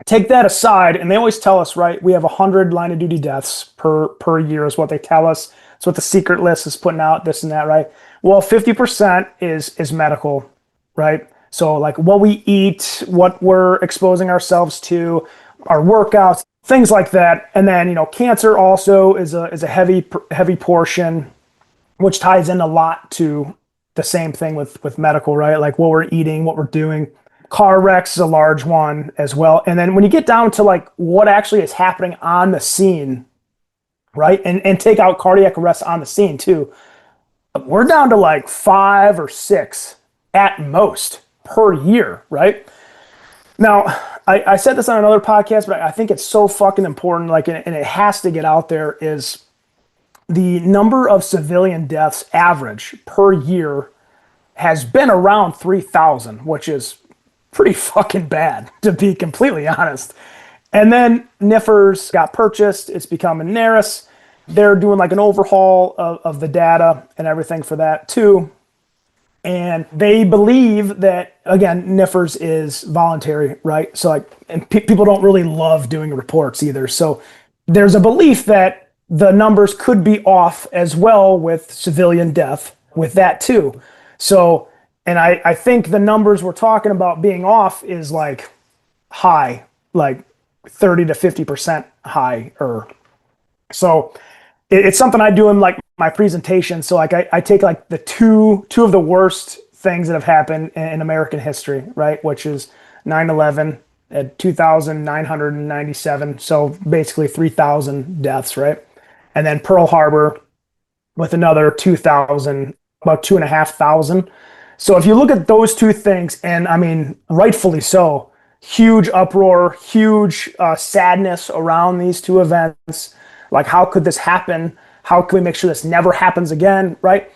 C: take that aside, and they always tell us, right, we have 100 line of duty deaths per year is what they tell us. It's what the secret list is putting out, this and that, right? Well, 50% is medical, right? So like what we eat, what we're exposing ourselves to, our workouts, things like that. And then, you know, cancer also is a heavy portion, which ties in a lot to the same thing with medical, right? Like what we're eating, what we're doing. Car wrecks is a large one as well. And then when you get down to like what actually is happening on the scene, right? And take out cardiac arrest on the scene too. We're down to like 5 or 6 at most per year, right? Now, I said this on another podcast, but I think it's so fucking important, like, and it has to get out there, is the number of civilian deaths average per year has been around 3,000, which is pretty fucking bad, to be completely honest. And then NIFRS got purchased. It's becoming NARIS. They're doing like an overhaul of the data and everything for that too. And they believe that, again, NIFRS is voluntary, right? So like, and people don't really love doing reports either. So there's a belief that the numbers could be off as well with civilian death with that too. So, and I think the numbers we're talking about being off is like high, like 30 to 50% higher. So it's something I do in like my presentation. So like I take like the two of the worst things that have happened in American history, right? Which is 9/11 at 2,997. So basically 3,000 deaths, right? And then Pearl Harbor with another 2,000, about 2,500. So if you look at those two things, and I mean, rightfully so, huge uproar, huge sadness around these two events. Like, how could this happen? How can we make sure this never happens again, right?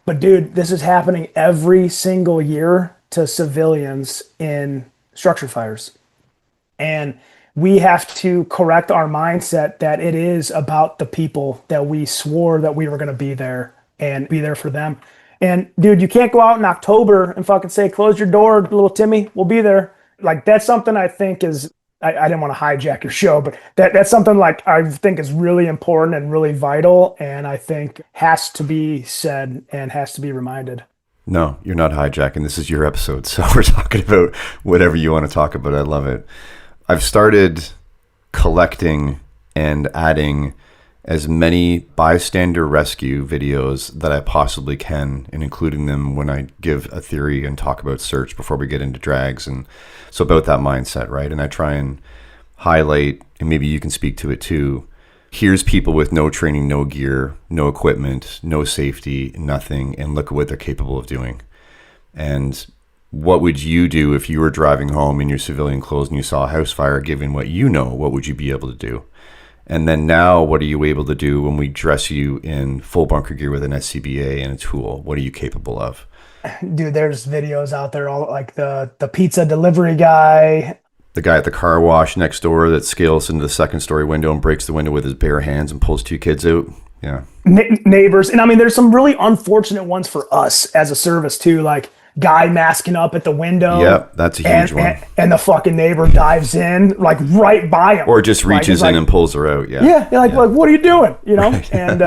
C: But dude, this is happening every single year to civilians in structure fires. And we have to correct our mindset that it is about the people, that we swore that we were going to be there and be there for them. And dude, you can't go out in October and fucking say, close your door, little Timmy, we'll be there. Like, that's something I think is, I didn't want to hijack your show, but that's something like I think is really important and really vital, and I think has to be said and has to be reminded.
B: No, you're not hijacking. This is your episode, so we're talking about whatever you want to talk about. I love it. I've started collecting and adding as many bystander rescue videos that I possibly can, and including them when I give a theory and talk about search before we get into drags. And so about that mindset, right? And I try and highlight, and maybe you can speak to it too. Here's people with no training, no gear, no equipment, no safety, nothing, and look at what they're capable of doing. And what would you do if you were driving home in your civilian clothes and you saw a house fire? Given what you know, what would you be able to do? And then now, what are you able to do when we dress you in full bunker gear with an SCBA and a tool? What are you capable of?
C: Dude, there's videos out there, all like the pizza delivery guy.
B: The guy at the car wash next door that scales into the second story window and breaks the window with his bare hands and pulls 2 kids out. Yeah.
C: Neighbors. And I mean, there's some really unfortunate ones for us as a service too, like guy masking up at the window.
B: Yep, that's a huge one.
C: And the fucking neighbor dives in, like right by him.
B: Or just reaches in and pulls her out. Yeah.
C: Yeah. You're like, what are you doing? You know? Right. And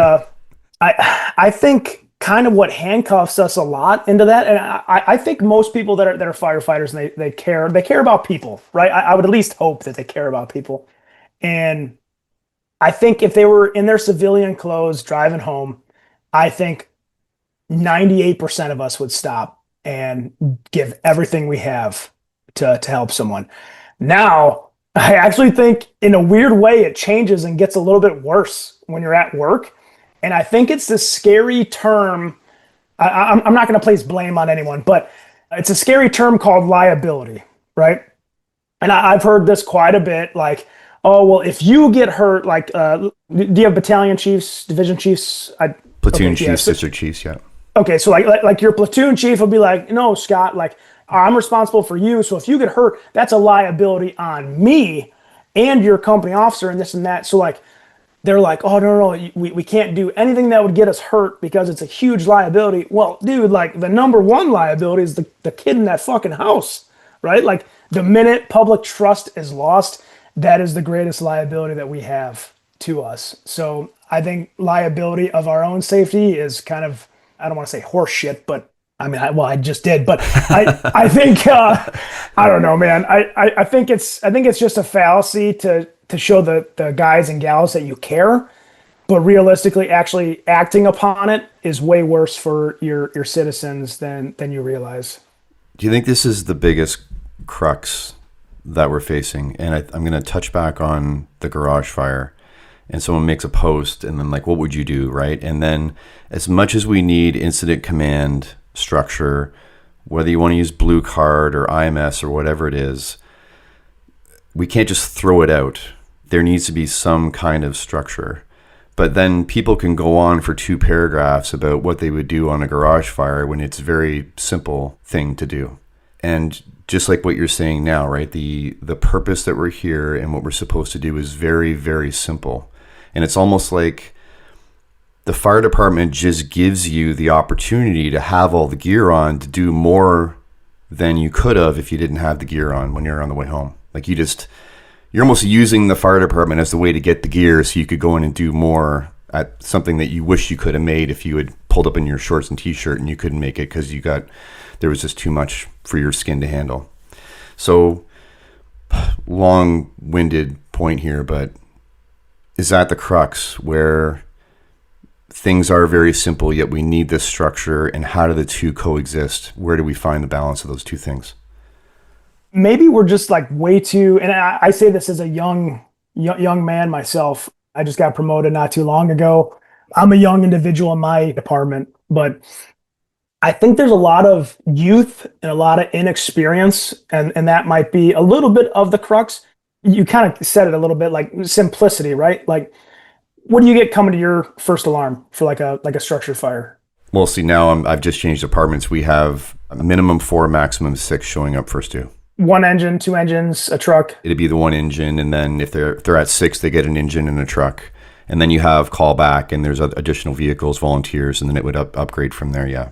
C: I think kind of what handcuffs us a lot into that. And I think most people that are firefighters, and they care about people, right? I would at least hope that they care about people. And I think if they were in their civilian clothes driving home, I think 98% of us would stop and give everything we have to help someone. Now, I actually think in a weird way, it changes and gets a little bit worse when you're at work. And I think it's the scary term. I'm not going to place blame on anyone, but it's a scary term called liability, right? And I've heard this quite a bit, like, oh, well, if you get hurt, like, do you have battalion chiefs, division chiefs?
B: Platoon chiefs, district chiefs, yeah.
C: Okay, so like your platoon chief will be like, no, Scott, like, I'm responsible for you. So if you get hurt, that's a liability on me and your company officer and this and that. So like, they're like, oh, no, we can't do anything that would get us hurt because it's a huge liability. Well, dude, like the number one liability is the kid in that fucking house, right? Like the minute public trust is lost, that is the greatest liability that we have to us. So I think liability of our own safety is kind of, I don't want to say horse shit, but I mean, I just did, but I think, I don't know, man. I think it's just a fallacy to show the guys and gals that you care, but realistically actually acting upon it is way worse for your citizens than you realize.
B: Do you think this is the biggest crux that we're facing? And I'm going to touch back on the garage fire, and someone makes a post and then like, what would you do? Right. And then as much as we need incident command structure, whether you want to use Blue Card or IMS or whatever it is, we can't just throw it out. There needs to be some kind of structure. But then people can go on for 2 paragraphs about what they would do on a garage fire when it's a very simple thing to do. And just like what you're saying now, right? The purpose that we're here and what we're supposed to do is very, very simple. And it's almost like the fire department just gives you the opportunity to have all the gear on to do more than you could have if you didn't have the gear on when you're on the way home. Like you're almost using the fire department as the way to get the gear so you could go in and do more at something that you wish you could have made if you had pulled up in your shorts and t-shirt and you couldn't make it because there was just too much for your skin to handle. So long-winded point here, but is that the crux where things are very simple, yet we need this structure, and how do the two coexist? Where do we find the balance of those two things?
C: Maybe we're just like way too, and I say this as a young man myself. I just got promoted not too long ago. I'm a young individual in my department, but I think there's a lot of youth and a lot of inexperience, and that might be a little bit of the crux. You kind of said it a little bit, like simplicity, right? Like, what do you get coming to your first alarm for like a structure fire?
B: Well, see, now I've just changed departments. We have a minimum 4, maximum 6 showing up first 2.
C: 1 engine, 2 engines, a truck.
B: It'd be the 1 engine, and then if they're at 6, they get an engine and a truck, and then you have callback, and there's additional vehicles, volunteers, and then it would upgrade from there. Yeah.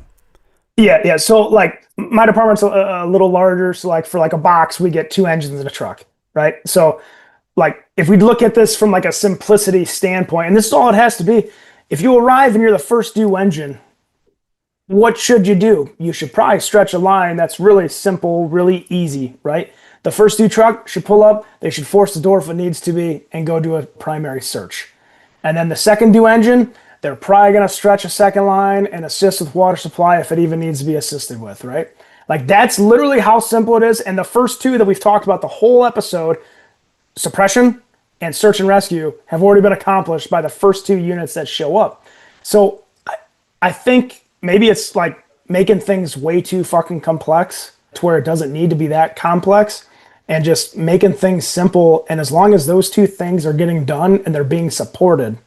C: Yeah. So like my department's a little larger. So like for like a box, we get 2 engines and a truck, right? So like if we look at this from like a simplicity standpoint, and this is all it has to be, if you arrive and you're the first due engine, what should you do? You should probably stretch a line that's really simple, really easy, right? The first due truck should pull up, they should force the door if it needs to be, and go do a primary search. And then the second due engine, they're probably going to stretch a second line and assist with water supply if it even needs to be assisted with, right? Like that's literally how simple it is. And the first 2 that we've talked about the whole episode, suppression and search and rescue, have already been accomplished by the first 2 units that show up. So I think maybe it's like making things way too fucking complex to where it doesn't need to be that complex, and just making things simple. And as long as those 2 things are getting done and they're being supported,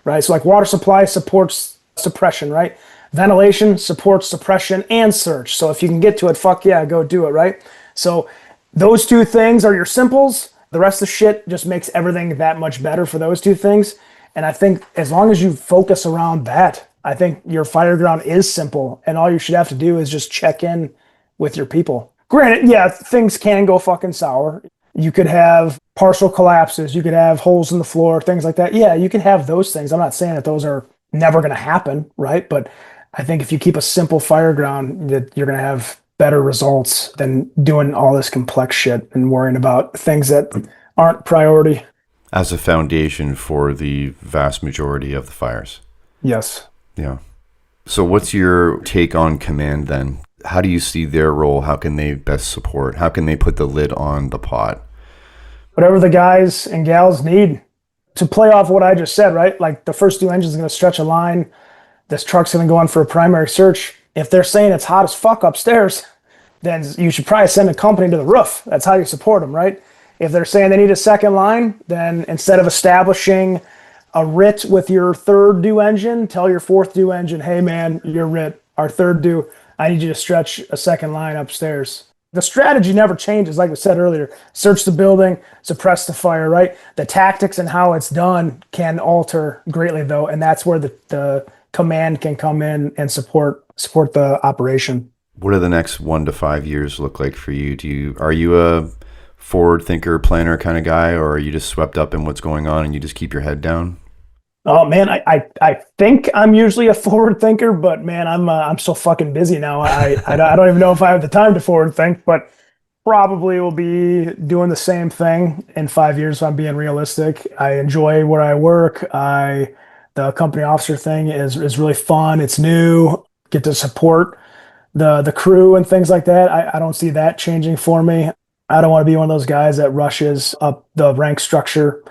C: right? So like water supply supports suppression, right? Ventilation supports suppression and search. So if you can get to it, fuck yeah, go do it, right? So those 2 things are your simples. The rest of the shit just makes everything that much better for those 2 things. And I think as long as you focus around that, I think your fire ground is simple, and all you should have to do is just check in with your people. Granted, yeah, things can go fucking sour. You could have partial collapses, you could have holes in the floor, things like that. Yeah, you can have those things. I'm not saying that those are never going to happen, right? But I think if you keep a simple fire ground, that you're going to have better results than doing all this complex shit and worrying about things that aren't priority.
B: As a foundation for the vast majority of the fires.
C: Yes.
B: Yeah. So what's your take on command then? How do you see their role? How can they best support? How can they put the lid on the pot?
C: Whatever the guys and gals need to play off what I just said, right? Like the first 2 engines are going to stretch a line. This truck's going to go on for a primary search. If they're saying it's hot as fuck upstairs, then you should probably send a company to the roof. That's how you support them, right? If they're saying they need a second line, then instead of establishing a RIT with your third due engine, tell your fourth due engine, hey man, your RIT, our third due, I need you to stretch a second line upstairs. The strategy never changes, like I said earlier. Search the building, suppress the fire, right? The tactics and how it's done can alter greatly though, and that's where the command can come in and support the operation.
B: What do the next 1 to 5 years look like for you? Are you a forward thinker, planner kind of guy, or are you just swept up in what's going on and you just keep your head down?
C: Oh man, I think I'm usually a forward thinker, but man, I'm so fucking busy now. I don't even know if I have the time to forward think, but probably will be doing the same thing in 5 years if I'm being realistic. I enjoy where I work. The company officer thing is really fun. It's new. Get to support the crew and things like that. I don't see that changing for me. I don't want to be one of those guys that rushes up the rank structure.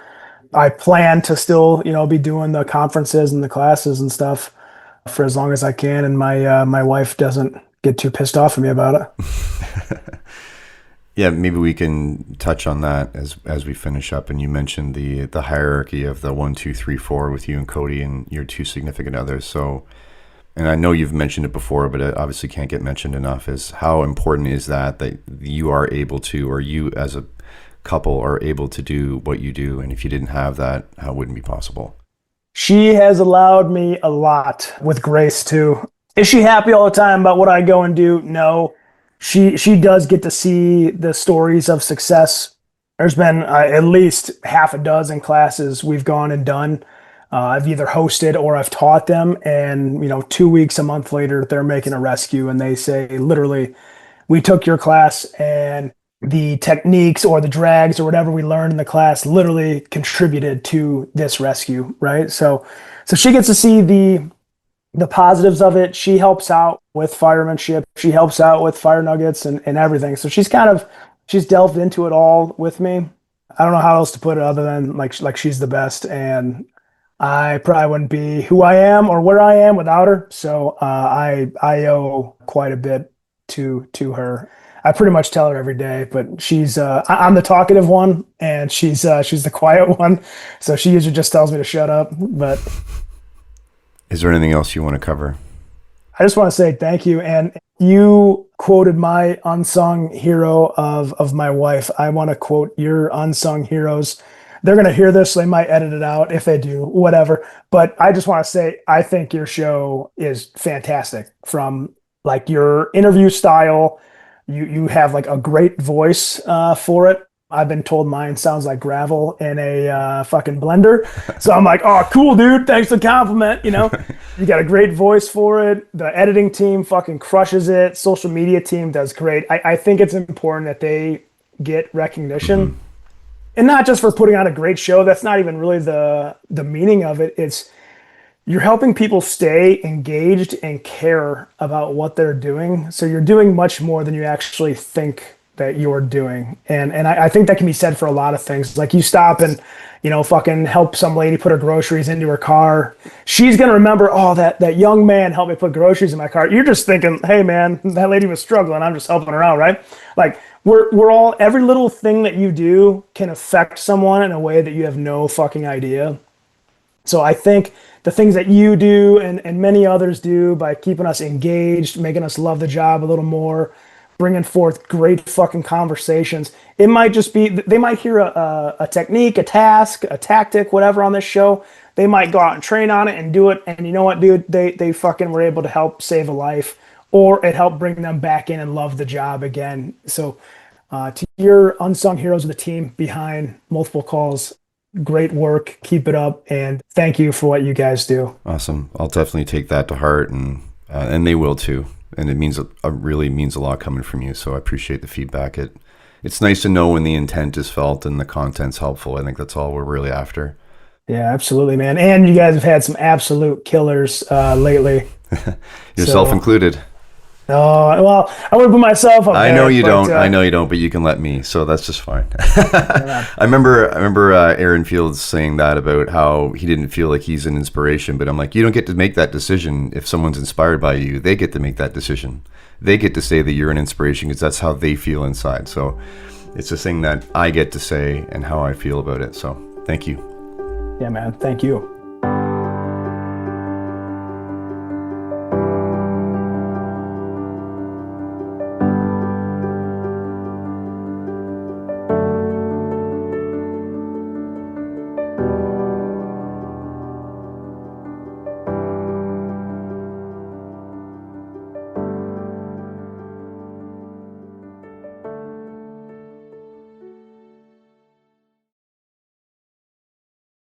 C: I plan to still, be doing the conferences and the classes and stuff for as long as I can, and my wife doesn't get too pissed off at me about it.
B: Yeah, maybe we can touch on that as we finish up. And you mentioned the hierarchy of the 1, 2, 3, 4 with you and Cody and your 2 significant others. So, and I know you've mentioned it before, but it obviously can't get mentioned enough, is how important is that you are able to, or you as a couple are able to do what you do. And if you didn't have that, how wouldn't it be possible?
C: She has allowed me a lot with grace too. Is she happy all the time about what I go and do? No. She does get to see the stories of success. There's been at least half a dozen classes we've gone and done. I've either hosted or I've taught them, and 2 weeks, a month later, they're making a rescue and they say, literally, we took your class and the techniques or the drags or whatever we learned in the class literally contributed to this rescue, right? So she gets to see the positives of it. She helps out with firemanship. She helps out with FireNuggets and everything. So she's delved into it all with me. I don't know how else to put it other than like she's the best, and I probably wouldn't be who I am or where I am without her. So I owe quite a bit to her. I pretty much tell her every day, but I'm the talkative one and she's the quiet one. So she usually just tells me to shut up. But
B: is there anything else you want to cover?
C: I just want to say thank you. And you quoted my unsung hero of my wife. I want to quote your unsung heroes. They're going to hear this, so they might edit it out. If they do, whatever. But I just want to say, I think your show is fantastic. From like your interview style, you have like a great voice for it. I've been told mine sounds like gravel in a fucking blender. So I'm like, oh, cool, dude. Thanks for the compliment. You got a great voice for it. The editing team fucking crushes it. Social media team does great. I think it's important that they get recognition. Mm-hmm. And not just for putting on a great show. That's not even really the meaning of it. It's you're helping people stay engaged and care about what they're doing. So you're doing much more than you actually think that you're doing. And I think that can be said for a lot of things. Like you stop and, fucking help some lady put her groceries into her car. She's going to remember, oh, that young man helped me put groceries in my car. You're just thinking, hey man, that lady was struggling. I'm just helping her out, right? Like we're all, every little thing that you do can affect someone in a way that you have no fucking idea. So I think the things that you do and many others do by keeping us engaged, making us love the job a little more, bringing forth great fucking conversations. It might just be, they might hear a technique, a task, a tactic, whatever on this show they might go out and train on it and do it. And you know what, dude? They fucking were able to help save a life, or it helped bring them back in and love the job again. So to your unsung heroes of the team behind multiple calls, great work. Keep it up. And thank you for what you guys do.
B: Awesome. I'll definitely take that to heart, and they will too. And it really means a lot coming from you. So I appreciate the feedback. It's nice to know when the intent is felt and the content's helpful. I think that's all we're really after.
C: Yeah, absolutely, man. And you guys have had some absolute killers lately.
B: Yourself included.
C: Oh, well, I wouldn't put myself up there.
B: I know you don't, but you can let me, so that's just fine. I remember Aaron Fields saying that about how he didn't feel like he's an inspiration, but I'm like, you don't get to make that decision if someone's inspired by you. They get to make that decision. They get to say that you're an inspiration because that's how they feel inside. So it's a thing that I get to say and how I feel about it. So thank you.
C: Yeah, man. Thank you.